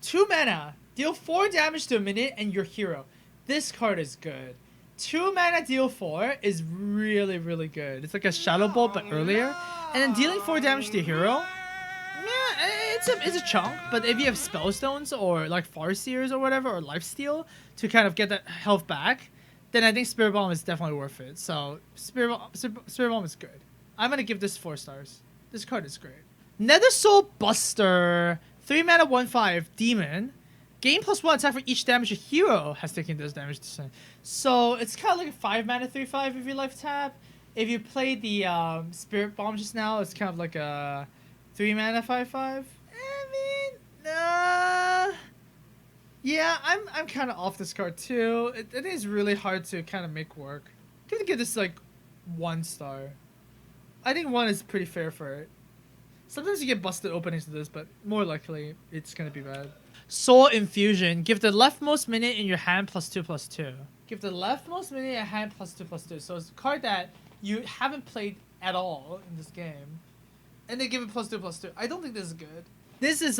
2 mana, deal 4 damage to a minion and your hero. This card is good. 2 mana, deal 4 is really, really good. It's like a Shadow Bolt, but earlier. And then dealing 4 damage to your hero, yeah, it's a chunk, but if you have Spellstones or like Farseers or whatever, or Lifesteal to kind of get that health back, then I think Spirit Bomb is definitely worth it. So Spirit Bomb is good. I'm gonna give this 4 stars. This card is great. Nether Soul Buster, 3 mana 1/5 demon. Gain +1 attack for each damage your hero has taken this damage to send. So it's kind of like a 5 mana 3/5 if you life tap. If you play the Spirit Bomb just now, it's kind of like a 3 mana 5/5. I mean, yeah, I'm kind of off this card too. I think it's really hard to kind of make work. I'm gonna give this like 1 star. I think 1 is pretty fair for it. Sometimes you get busted openings to this, but more likely it's gonna be bad. Soul Infusion. Give the leftmost minion in your hand +2/+2. Give the leftmost minion in your hand +2/+2. So it's a card that you haven't played at all in this game, and they give it +2/+2. I don't think this is good. This is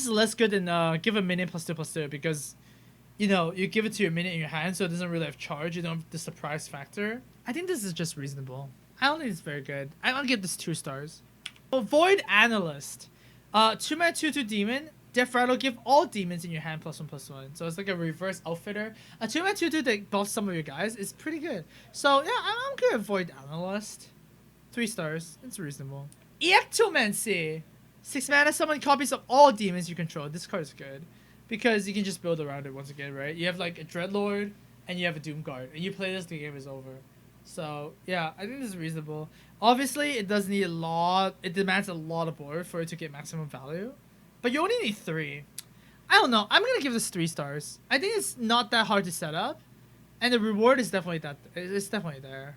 less good than give a minion +2/+2 because, you know, you give it to your minion in your hand, so it doesn't really have charge. You don't have the surprise factor. I think this is just reasonable. I don't think it's very good. I'm gonna give this 2 stars. Void Analyst. 2 mana 2/2 demon. Death Rattle, give all demons in your hand +1/+1. So it's like a reverse outfitter. A 2 mana 2/2 that buffs some of your guys is pretty good. So yeah, I'm good with Void Analyst. 3 stars. It's reasonable. Ectomancy. 6 mana, summon copies of all demons you control. This card is good because you can just build around it once again, right? You have like a Dreadlord and you have a Doomguard, and you play this, the game is over. So yeah, I think this is reasonable. Obviously, it does need a lot. It demands a lot of board for it to get maximum value, but you only need 3. I don't know. I'm gonna give this 3 stars. I think it's not that hard to set up, and the reward is definitely that. It's definitely there.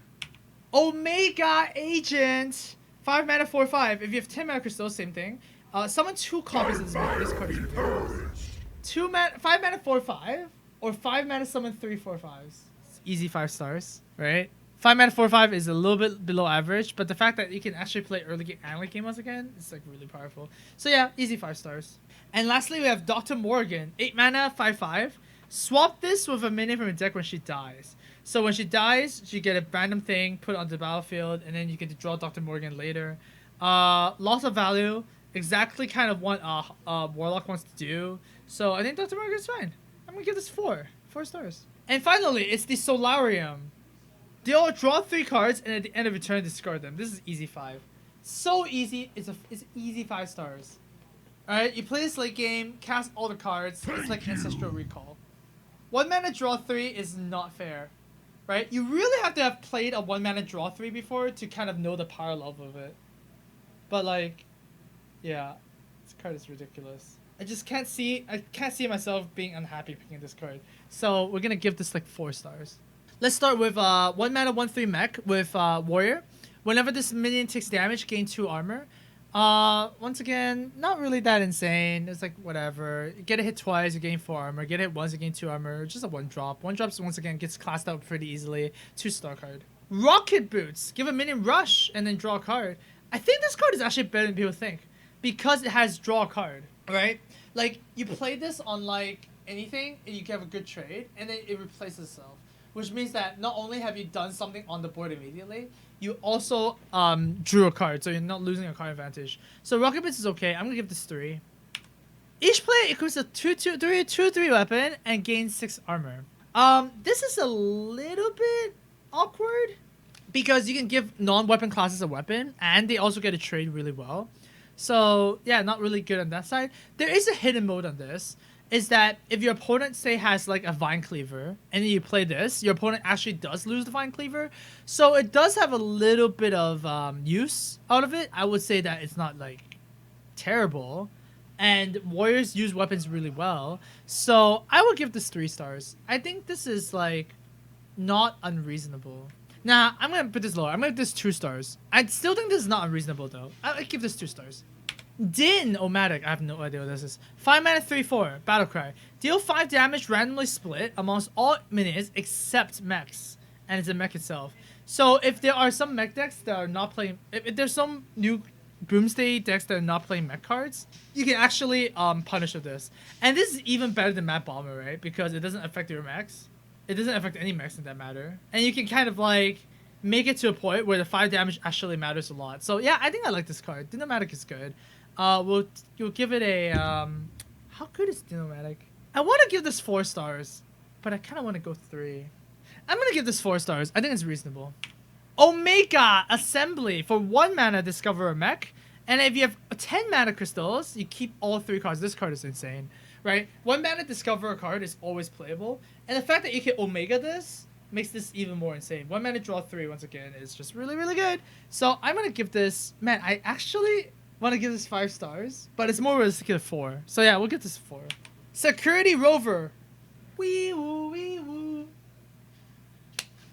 Omega Agent. 5 mana 4/5. If you have 10 mana crystals, same thing. Summon 2 copies of this card is ridiculous. 5 mana 4/5, or 5 mana summon 3 4/5s. It's easy 5 stars, right? 5 mana 4/5 is a little bit below average, but the fact that you can actually play early game and late game once again is like really powerful. So yeah, easy 5 stars. And lastly, we have Dr. Morgan, 8 mana 5/5. Swap this with a minion from your deck when she dies. So when she dies, you get a random thing put on the battlefield, and then you get to draw Dr. Morgan later. Lots of value, exactly kind of what Warlock wants to do. So I think Dr. Morgan is fine. I'm gonna give this 4 stars. And finally, it's the Solarium. Draw 3 cards, and at the end of your turn, discard them. This is easy 5. So easy. It's easy 5 stars. All right, you play this late game, cast all the cards. It's like Ancestral Recall. 1 mana draw 3 is not fair. Right? You really have to have played a 1 mana draw 3 before to kind of know the power level of it. But like, yeah, this card is ridiculous. I can't see myself being unhappy picking this card. So we're gonna give this like 4 stars. Let's start with 1 mana 1/3 mech with Warrior. Whenever this minion takes damage, gain 2 armor. Once again, not really that insane. It's like whatever. You get a hit twice, you gain 4 armor. Get hit once, you gain 2 armor. Just a 1-drop. 1-drops once again gets classed out pretty easily. 2-star card. Rocket Boots. Give a minion rush and then draw a card. I think this card is actually better than people think because it has draw a card. Right? Like you play this on like anything and you can have a good trade and then it replaces itself. which means that not only have you done something on the board immediately, you also drew a card, so you're not losing a card advantage. So Rocket Blitz is okay. I'm gonna give this 3. Each player equips a 2/3 weapon and gains 6 armor. This is a little bit awkward because you can give non-weapon classes a weapon, and they also get to trade really well. So yeah, not really good on that side. There is a hidden mode on this. Is that if your opponent, say, has like a Vine Cleaver, and then you play this, your opponent actually does lose the Vine Cleaver. So it does have a little bit of use out of it. I would say that it's not like terrible. And warriors use weapons really well. So I would give this 3 stars. I think this is like not unreasonable. Nah, I'm going to put this lower. I'm going to give this 2 stars. I still think this is not unreasonable though. I'd give this 2 stars. Din Omatic, I have no idea what this is. 5 mana 3/4, Battlecry. Deal 5 damage randomly split amongst all minions except mechs. And it's a mech itself. So if there are some mech decks that are not playing, if there's some new Boomsday decks that are not playing mech cards, you can actually punish with this. And this is even better than Mad Bomber, right? Because it doesn't affect your mechs. It doesn't affect any mechs in that matter. And you can kind of like make it to a point where the 5 damage actually matters a lot. So yeah, I think I like this card. Dinomatic is good. We'll give it a how good is Dinomatic? I want to give this 4 stars, but I kind of want to go 3. I'm gonna give this 4 stars. I think it's reasonable. Omega Assembly for 1 mana discover a mech, and if you have 10 mana crystals, you keep all 3 cards. This card is insane, right? 1 mana discover a card is always playable, and the fact that you can Omega this makes this even more insane. 1 mana draw 3 once again is just really really good. So I'm gonna give this. Man, I actually want to give this 5 stars, but it's more realistic to 4. So yeah, we'll get this 4. Security Rover. Wee woo wee woo.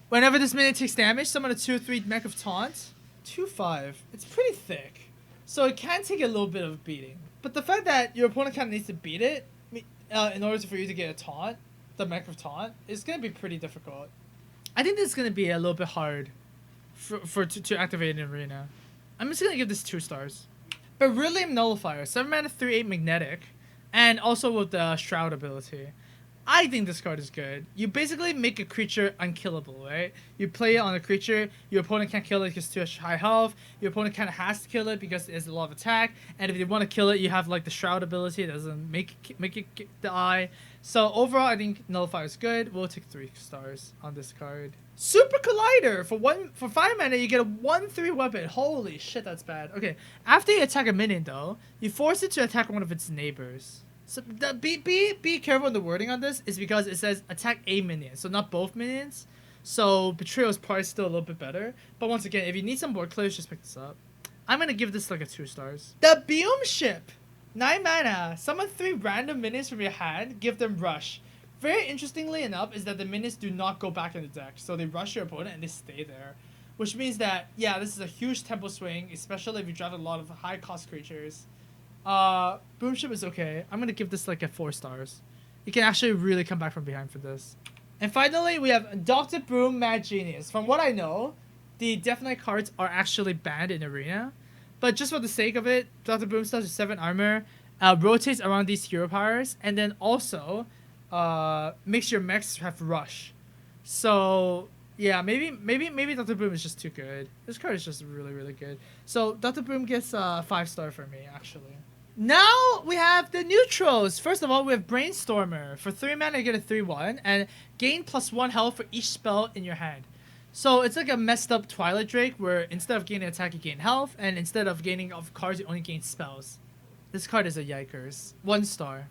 Whenever this minion takes damage, summon a 2/3 mech of taunt. 2/5. It's pretty thick, so it can take a little bit of beating. But the fact that your opponent kind of needs to beat it in order for you to get a taunt, the mech of taunt, is gonna be pretty difficult. I think this is gonna be a little bit hard to activate in arena. I'm just gonna give this 2 stars. Beryllium Nullifier, 7 mana 3/8 magnetic, and also with the Shroud ability. I think this card is good. You basically make a creature unkillable, right? You play it on a creature, your opponent can't kill it because it's too high health, your opponent kind of has to kill it because it has a lot of attack, and if they want to kill it, you have like the Shroud ability that doesn't make it die. So overall, I think Nullifier is good. We'll take 3 stars on this card. Super Collider for 5 mana, you get a 1/3 weapon. Holy shit, that's bad. Okay, after you attack a minion though, you force it to attack one of its neighbors. So be careful in the wording on this, is because it says attack a minion, so not both minions. So Betrayal is probably still a little bit better. But once again, if you need some board clears, just pick this up. I'm gonna give this like a 2 stars. The Beam Ship, 9 mana. Summon 3 random minions from your hand. Give them rush. Very interestingly enough, is that the minions do not go back in the deck, so they rush your opponent and they stay there, which means that yeah, this is a huge tempo swing, especially if you draft a lot of high cost creatures. Boomship is okay. I'm gonna give this like a 4 stars. You can actually really come back from behind for this. And finally, we have Dr. Boom Mad Genius. From what I know, the Death Knight cards are actually banned in Arena. But just for the sake of it, Dr. Boom starts with 7 armor, rotates around these hero powers, and then also makes your mechs have rush. So yeah, maybe Dr. Boom is just too good. This card is just really really good. So Dr. Boom gets a 5 star for me actually. Now we have the neutrals. First of all, we have Brainstormer. For 3 mana, you get a 3/1 and gain +1 health for each spell in your hand. So it's like a messed up Twilight Drake where instead of gaining attack, you gain health, and instead of gaining of cards, you only gain spells. This card is a yikers. 1 star.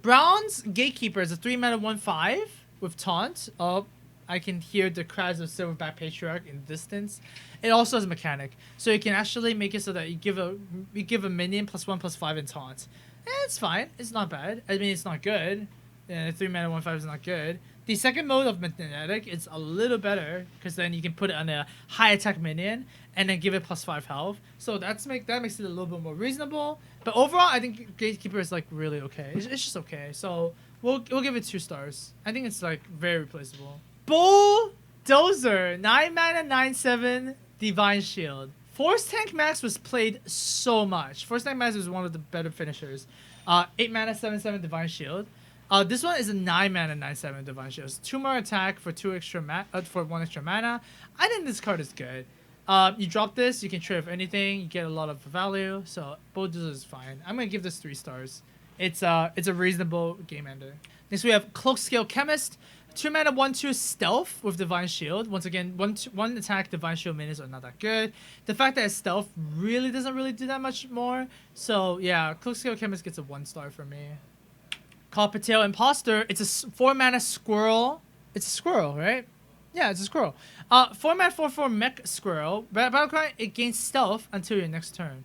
Brown's Gatekeeper is a 3 mana 1/5 with taunt. Oh, I can hear the cries of Silverback Patriarch in the distance. It also has a mechanic, so you can actually make it so that you give a minion +1/+5 in taunt. It's fine. It's not bad. I mean, it's not good. 3 mana 1/5 is not good. The second mode of Magnetic is a little better because then you can put it on a high attack minion and then give it +5 health. So that makes it a little bit more reasonable. But overall, I think Gatekeeper is like really okay. It's just okay. So we'll give it 2 stars. I think it's like very replaceable. Bulldozer, 9 mana 9/7 Divine Shield. Force Tank Max was played so much. Force Tank Max was one of the better finishers. 8 mana 7/7 Divine Shield. This one is a 9 mana 9/7 Divine Shield. It's 2 more attack for 2 extra for 1 extra mana. I think this card is good. You drop this, you can trade with anything. You get a lot of value, so both is fine. I'm gonna give this 3 stars. It's a reasonable game ender. Next we have Cloak Scale Chemist. 2 mana 1/2 stealth with Divine Shield. Once again, one attack Divine Shield minions are not that good. The fact that it's stealth really doesn't do that much more. So yeah, Cloak Scale Chemist gets a 1 star for me. Coppertail Imposter. It's a 4 mana squirrel. It's a squirrel, right? Yeah, it's a squirrel. 4 mana 4/4 mech squirrel. Battlecry, it gains stealth until your next turn.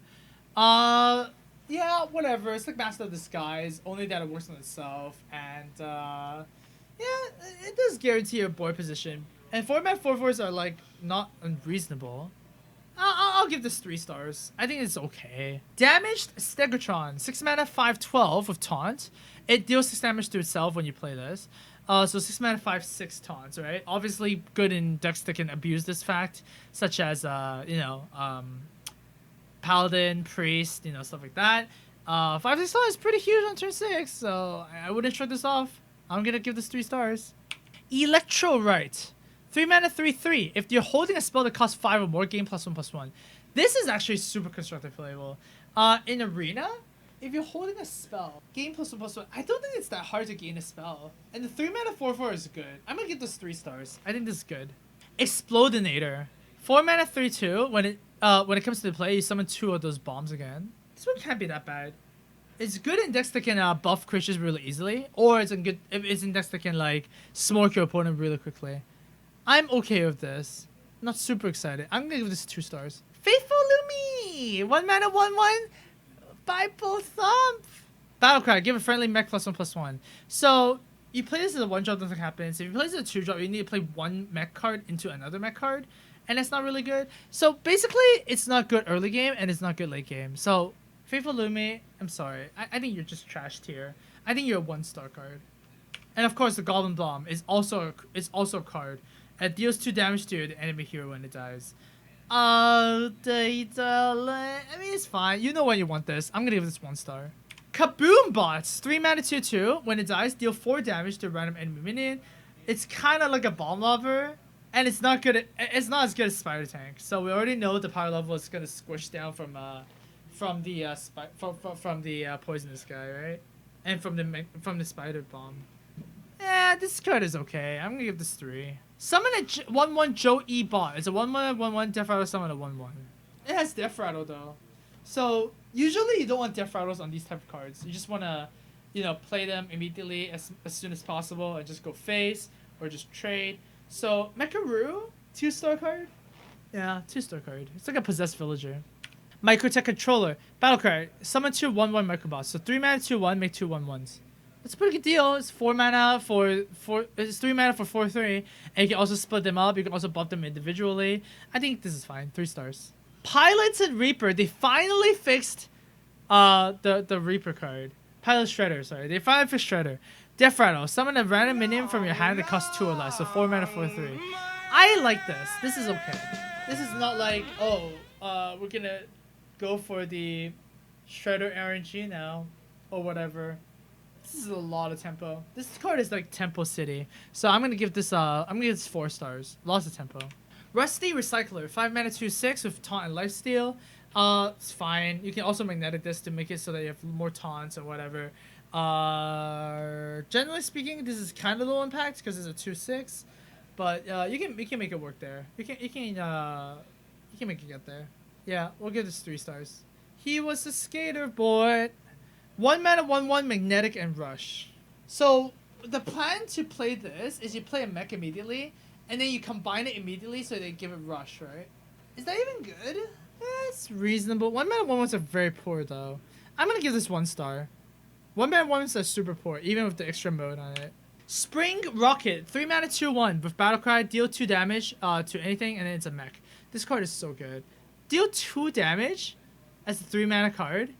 Yeah, whatever. It's like Master of Disguise, only that it works on itself, and yeah, it does guarantee your board position. And 4 mana 4/4s are like not unreasonable. I'll give this 3 stars. I think it's okay. Damaged Stegatron. 6 mana 5/12 with taunt. It deals 6 damage to itself when you play this. So 6 mana 5/6 taunts, right? Obviously good in decks that can abuse this fact, such as Paladin, Priest, stuff like that. 5/6 taunt is pretty huge on turn 6, so I wouldn't shrug this off. I'm gonna give this 3 stars. Electrorite. 3 mana 3/3. If you're holding a spell that costs 5 or more, gain +1/+1. This is actually super constructive playable. In Arena, if you're holding a spell, gain +1/+1. I don't think it's that hard to gain a spell. And the 3 mana 4/4 is good. I'm gonna give this 3 stars. I think this is good. Explodinator. 4 mana 3/2. When it comes to play, you summon 2 of those bombs again. This one can't be that bad. It's good in decks that can buff creatures really easily, or it's in decks that can like smoke your opponent really quickly. I'm okay with this. Not super excited. I'm gonna give this 2 stars. Faithful Lumi! 1 mana 1/1. Bible Thump! Battlecry, give a friendly mech +1/+1. So, you play this as a 1-drop, nothing happens. If you play this as a 2-drop, you need to play 1 mech card into another mech card, and that's not really good. So, basically, it's not good early game, and it's not good late game. So, Faithful Lumi, I'm sorry. I think you're just trashed here. I think you're a 1-star card. And of course, the Goblin Bomb is also a card. It deals 2 damage to the enemy hero when it dies. I mean, it's fine. You know when you want this. I'm gonna give this 1 star. Kaboom Bots. 3 mana 2/2. When it dies, deal 4 damage to a random enemy minion. It's kind of like a bomb lover, and it's not good. It's not as good as Spider Tank. So we already know the power level is gonna squish down from the poisonous guy, right? And from the spider bomb. Yeah, this card is okay. I'm gonna give this 3. Summon a 1/1 Joe E bot. It's a 1/1 1/1 Death Rattle summon a 1/1. It has Death Rattle though. So usually you don't want Death Rattles on these type of cards. You just wanna, play them immediately as soon as possible and just go face or just trade. So Mekaru, 2-star card? Yeah, 2-star card. It's like a possessed villager. Microtech Controller. Battle card. Summon 2 1/1 Microbots. So 3 mana 2/1, make 2 1/1s. It's a pretty good deal. It's 4 mana for 4. It's 3 mana for 4/3, and you can also split them up. You can also buff them individually. I think this is fine. 3 stars. Pilots and Reaper. They finally fixed the Reaper card. Pilot Shredder. Sorry, they finally fixed Shredder. Death Rattle. Summon a random minion from your hand that costs 2 or less. So 4 mana 4/3. I like this. This is okay. This is not like we're gonna go for the Shredder RNG now or whatever. This is a lot of tempo. This card is like Tempo City. So I'm gonna give this 4 stars. Lots of tempo. Rusty Recycler, 5 mana 2/6 with taunt and lifesteal. It's fine. You can also magnetic this to make it so that you have more taunts and whatever. Generally speaking, this is kind of low impact because it's a 2/6, but you can make it work there. You can make it get there. Yeah, we'll give this 3 stars. He was a skater boy. 1 mana 1/1 magnetic and rush. So the plan to play this is you play a mech immediately, and then you combine it immediately so they give it rush, right? Is that even good? It's reasonable. 1 mana 1/1s are very poor though. I'm gonna give this 1 star. 1 mana 1/1s are super poor, even with the extra mode on it. Spring Rocket, 3 mana 2/1 with Battlecry, deal 2 damage to anything, and then it's a mech. This card is so good. Deal 2 damage as a 3 mana card.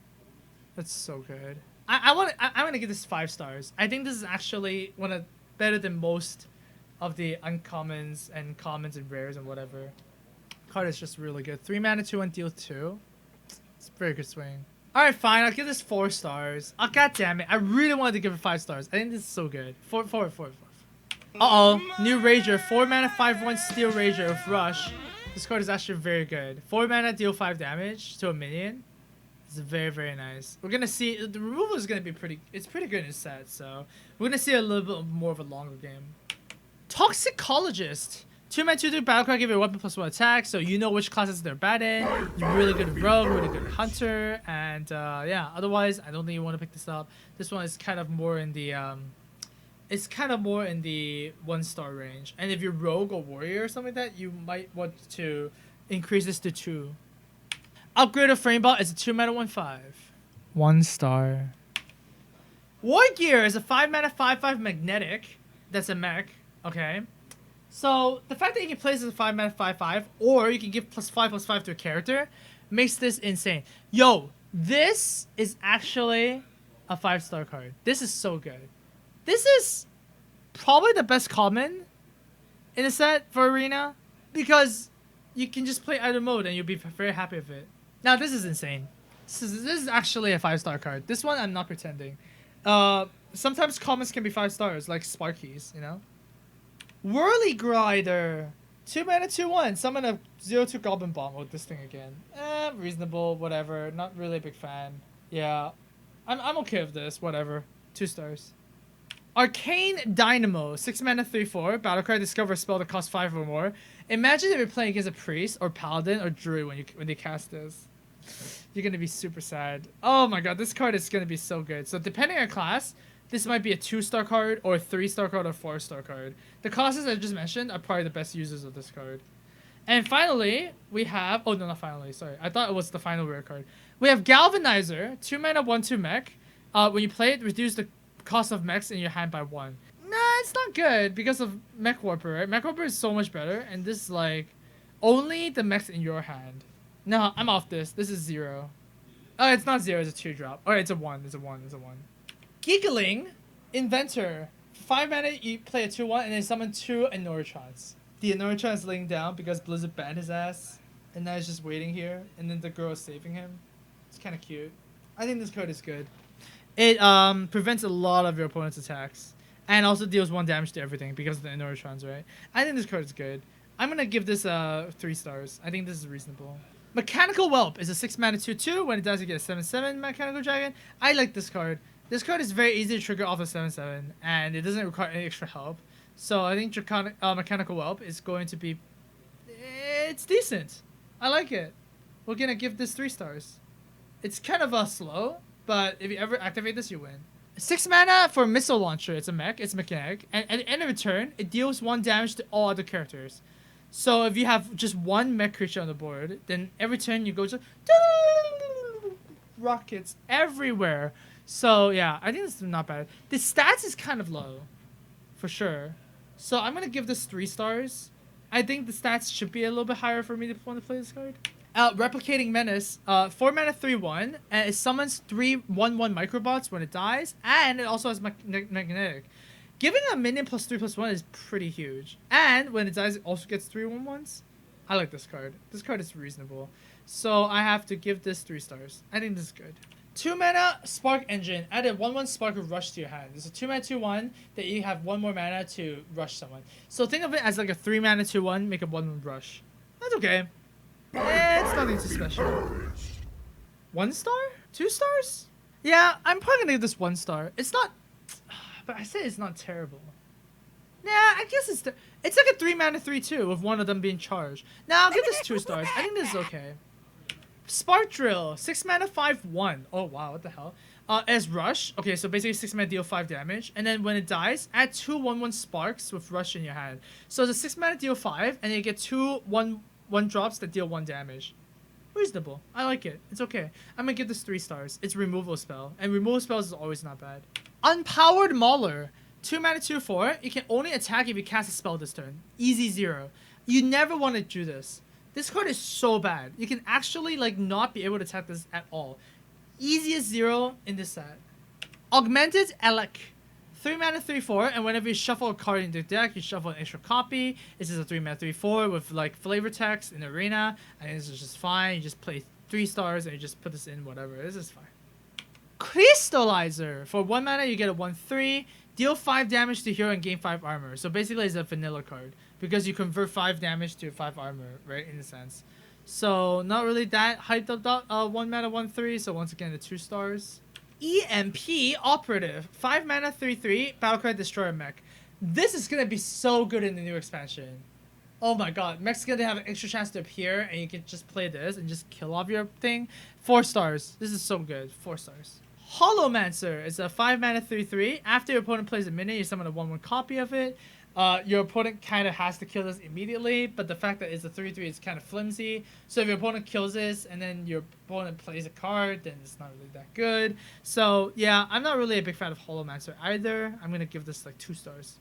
That's so good. I'm gonna give this 5 stars. I think this is actually better than most of the uncommons and commons and rares and whatever. Card is just really good. 3 mana 2/1 deal 2. It's a very good swing. All right, fine. I'll give this 4 stars. Oh, god damn it! I really wanted to give it 5 stars. I think this is so good. 4. New Rager, 4 mana, 5/1 Steel Rager with Rush. This card is actually very good. 4 mana, deal 5 damage to a minion. It's very, very nice. We're gonna see the removal is gonna be pretty. It's pretty good in this set, so we're gonna see a little bit more of a longer game. Toxicologist. 2 mana, 2/3 battle card, give you a weapon +1 attack, so you know which classes they're bad in. You're really good at rogue, really good at hunter, and yeah. Otherwise, I don't think you want to pick this up. This one is kind of more in the it's kind of more in the 1-star range. And if you're rogue or warrior or something like that, you might want to increase this to 2. Upgrade of Frameball is a 2 mana 1/5. 1 star. War Gear is a 5 mana 5/5 magnetic. That's a mech. Okay. So the fact that you can play this as a 5 mana 5/5, or you can give +5/+5 to a character, makes this insane. Yo, this is actually a 5-star card. This is so good. This is probably the best common in a set for Arena, because you can just play either mode and you'll be very happy with it. Now this is insane. This is actually a 5-star card. This one I'm not pretending. Sometimes commons can be 5 stars, like Sparkies, you know. Whirly Grider, 2 mana 2/1. Summon a 0/2 Goblin Bomb with this thing again. Reasonable, whatever. Not really a big fan. Yeah, I'm okay with this. Whatever. 2 stars. Arcane Dynamo, 6 mana 3/4. Battle card, discover a spell that costs 5 or more. Imagine if you're playing against a priest or paladin or druid when they cast this. You're gonna be super sad. Oh my god, this card is gonna be so good. So depending on class, this might be a 2-star card or a 3-star card or 4-star card. The classes I just mentioned are probably the best users of this card. And finally, we have... Oh, no, not finally. Sorry. I thought it was the final rare card. We have Galvanizer, 2 mana 1/2 mech. When you play it, reduce the cost of mechs in your hand by 1. Nah, it's not good because of Mech Warper, right? Mech Warper is so much better. And this is like... Only the mechs in your hand. No, I'm off this. This is 0. Oh, it's not 0. It's a 2-drop. Alright, it's a 1. It's a 1. It's a 1. Giggling Inventor. 5 mana, you play a 2/1 and then summon 2 Anorotrons. The Anoratron is laying down because Blizzard banned his ass. And now he's just waiting here. And then the girl is saving him. It's kind of cute. I think this card is good. It prevents a lot of your opponent's attacks. And also deals 1 damage to everything because of the Anorotrons, right? I think this card is good. I'm going to give this 3 stars. I think this is reasonable. Mechanical Whelp is a 6 mana 2/2. When it dies, you get a 7/7 Mechanical Dragon. I like this card. This card is very easy to trigger off of 7/7, and it doesn't require any extra help. So I think Mechanical Whelp is going to be... It's decent. I like it. We're going to give this 3 stars. It's kind of slow, but if you ever activate this, you win. 6 mana for Missile Launcher. It's a mech. It's mechanic. And at the end of the turn, it deals 1 damage to all other characters. So if you have just 1 mech creature on the board, then every turn you go to... Rockets everywhere. So yeah, I think this is not bad. The stats is kind of low, for sure. So I'm gonna give this 3 stars. I think the stats should be a little bit higher for me to want to play this card. Replicating Menace, 4 mana 3/1, and it summons 3 1/1 microbots when it dies, and it also has magnetic. Giving a minion +3/+1 is pretty huge. And when it dies, it also gets 3 1/1s. I like this card. This card is reasonable. So I have to give this 3 stars. I think this is good. 2 mana Spark Engine. Add a 1/1 Spark of Rush to your hand. There's a 2 mana 2/1 that you have 1 more mana to rush someone. So think of it as like a 3 mana 2/1, make a 1/1 rush. That's okay. It's nothing too special. 1 star? 2 stars? Yeah, I'm probably gonna give this 1 star. It's not... But I say it's not terrible. Nah, I guess it's like a 3 mana 3/2 with 1 of them being charged. Nah, I'll give this 2 stars. I think this is okay. Spark Drill, 6 mana 5/1. Oh wow, what the hell? As Rush. Okay, so basically 6 mana deal 5 damage, and then when it dies, add 2 1/1 sparks with Rush in your hand. So it's a 6 mana deal 5, and you get 2 1/1 drops that deal 1 damage. Reasonable. I like it. It's okay. I'm gonna give this 3 stars. It's removal spell, and removal spells is always not bad. Unpowered Mauler, 2 mana 2/4. You can only attack if you cast a spell this turn. Easy 0. You never want to do this. This card is so bad. You can actually like not be able to attack this at all. Easiest 0 in this set. Augmented Elec, 3 mana 3/4, and whenever you shuffle a card into the deck, you shuffle an extra copy. This is a 3 mana 3/4 with like flavor text in Arena. I think this is just fine. You just play 3 stars, and you just put this in whatever. This is fine. Crystallizer. For 1 mana, you get a 1/3. Deal 5 damage to hero and gain 5 armor. So basically, it's a vanilla card because you convert 5 damage to 5 armor, right? In a sense. So not really that hyped up. 1 mana, 1/3. So once again, the 2 stars. EMP Operative. 5 mana, 3/3. Battlecry, destroy a mech. This is gonna be so good in the new expansion. Oh my god, mech's gonna have an extra chance to appear, and you can just play this and just kill off your thing. 4 stars. This is so good. 4 stars. Holomancer is a 5 mana 3/3. After your opponent plays a minion, you summon a 1/1 copy of it. Your opponent kind of has to kill this immediately, but the fact that it's a 3/3 is kind of flimsy. So if your opponent kills this and then your opponent plays a card, then it's not really that good. So yeah, I'm not really a big fan of Holomancer either. I'm gonna give this like 2 stars.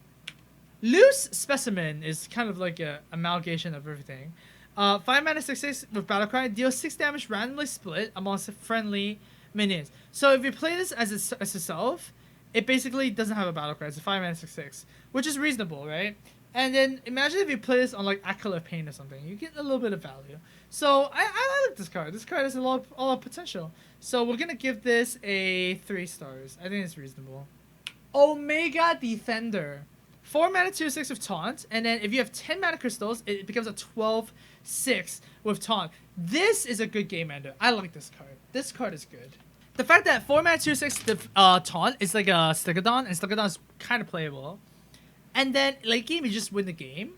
Loose Specimen is kind of like a amalgamation of everything. 5 mana 6/6 with Battlecry, deals 6 damage randomly split amongst friendly minions. So if you play this as itself, it basically doesn't have a Battlecry. It's a 5 mana 6/6, which is reasonable, right? And then imagine if you play this on like Acolyte of Pain or something, you get a little bit of value. So I like this card. This card has a lot of potential. So we're gonna give this a 3 stars. I think it's reasonable. Omega Defender. 4 mana 2/6 with Taunt, and then if you have 10 mana crystals, it becomes a 12/6 with Taunt. This is a good game ender. I like this card. This card is good. The fact that 4 mana 2/6 Taunt is like a Stegodon, and Stegodon is kind of playable. And then late game, you just win the game.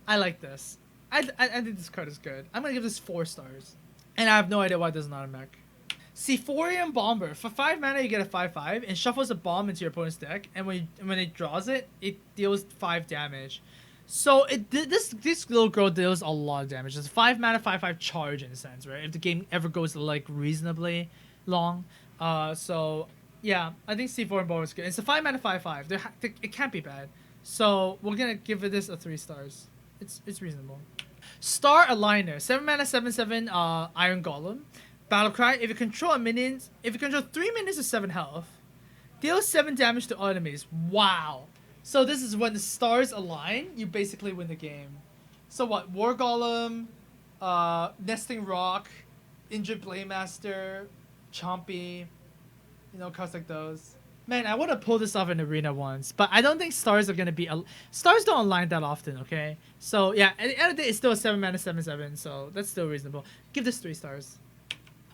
I like this. I think this card is good. I'm gonna give this 4 stars. And I have no idea why this is not a mech. Sephorian Bomber. For 5 mana, you get a 5/5 and shuffles a bomb into your opponent's deck. And when it draws it, it deals 5 damage. So this little girl deals a lot of damage. It's a 5 mana 5/5 charge in a sense, right? If the game ever goes like reasonably long. So yeah, I think Sephorian Bomber is good. It's a 5 mana 5/5. It can't be bad. So we're gonna give this a 3 stars. It's reasonable. Star Aligner. 7 mana 7/7 Iron Golem. Battlecry, if you control 3 minions with 7 health, deal 7 damage to enemies. Wow. So this is when the stars align, you basically win the game. So what? War Golem, Nesting Rock, Injured Blademaster, Chompy, cards like those. Man, I want to pull this off in Arena once, but I don't think stars are going to be... Stars don't align that often, okay? So yeah, at the end of the day, it's still a 7 mana 7/7, so that's still reasonable. Give this 3 stars.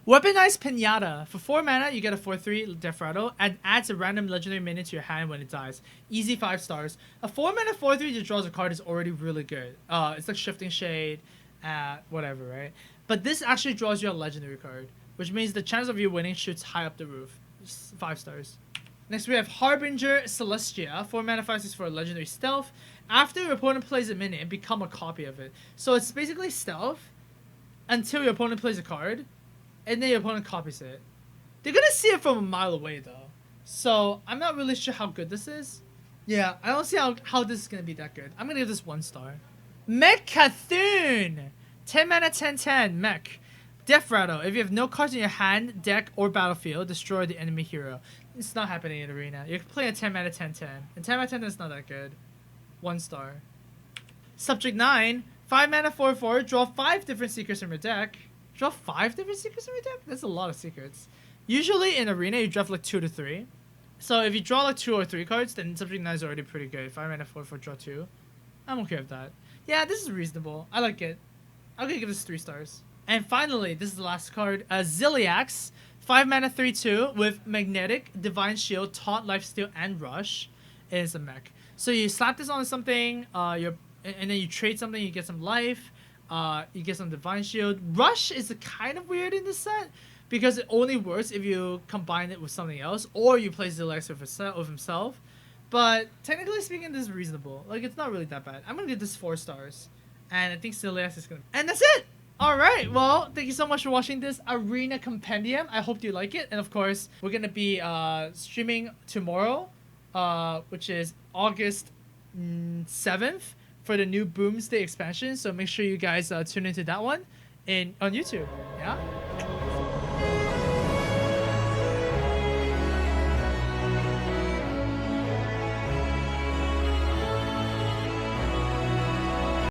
Weaponized Pinata. For 4 mana, you get a 4/3 Death Rattle and adds a random legendary minion to your hand when it dies. Easy 5 stars. A 4 mana 4/3 that draws a card is already really good. It's like Shifting Shade, whatever, right? But this actually draws you a legendary card, which means the chance of you winning shoots high up the roof. Just 5 stars. Next, we have Harbinger Celestia. 4 mana 5/6 for a legendary stealth. After your opponent plays a minion, become a copy of it. So it's basically stealth until your opponent plays a card. And then your opponent copies it. They're gonna see it from a mile away though. So I'm not really sure how good this is. Yeah, I don't see how this is gonna be that good. I'm gonna give this 1 star. MECHS. 10 mana 10/10 mech. Death Rattle. If you have no cards in your hand, deck, or battlefield, destroy the enemy hero. It's not happening in Arena. You're playing a 10 mana 10/10. And 10 mana 10/10 is not that good. 1 star. Subject 9. 5 mana 4/4. Draw 5 different secrets from your deck. Draw 5 different secrets in your deck? That's a lot of secrets. Usually in Arena, you draft like 2 to 3. So if you draw like 2 or 3 cards, then Subject 9 is already pretty good. 5 mana 4/4, draw 2. I'm okay with that. Yeah, this is reasonable. I like it. I'm gonna give this 3 stars. And finally, this is the last card. Ziliax. 5 mana 3/2 with Magnetic, Divine Shield, Taunt, Lifesteal, and Rush. It is a mech. So you slap this on something, and then you trade something, you get some life. You get some Divine Shield. Rush is kind of weird in this set because it only works if you combine it with something else or you play Ziliax with himself. But technically speaking, this is reasonable. Like, it's not really that bad. I'm gonna give this 4 stars, and I think Ziliax is gonna. And that's it. All right. Well, thank you so much for watching this Arena Compendium. I hope you like it, and of course, we're gonna be streaming tomorrow, which is August 7th. For the new Boomsday expansion, so make sure you guys tune into that one on YouTube. Yeah.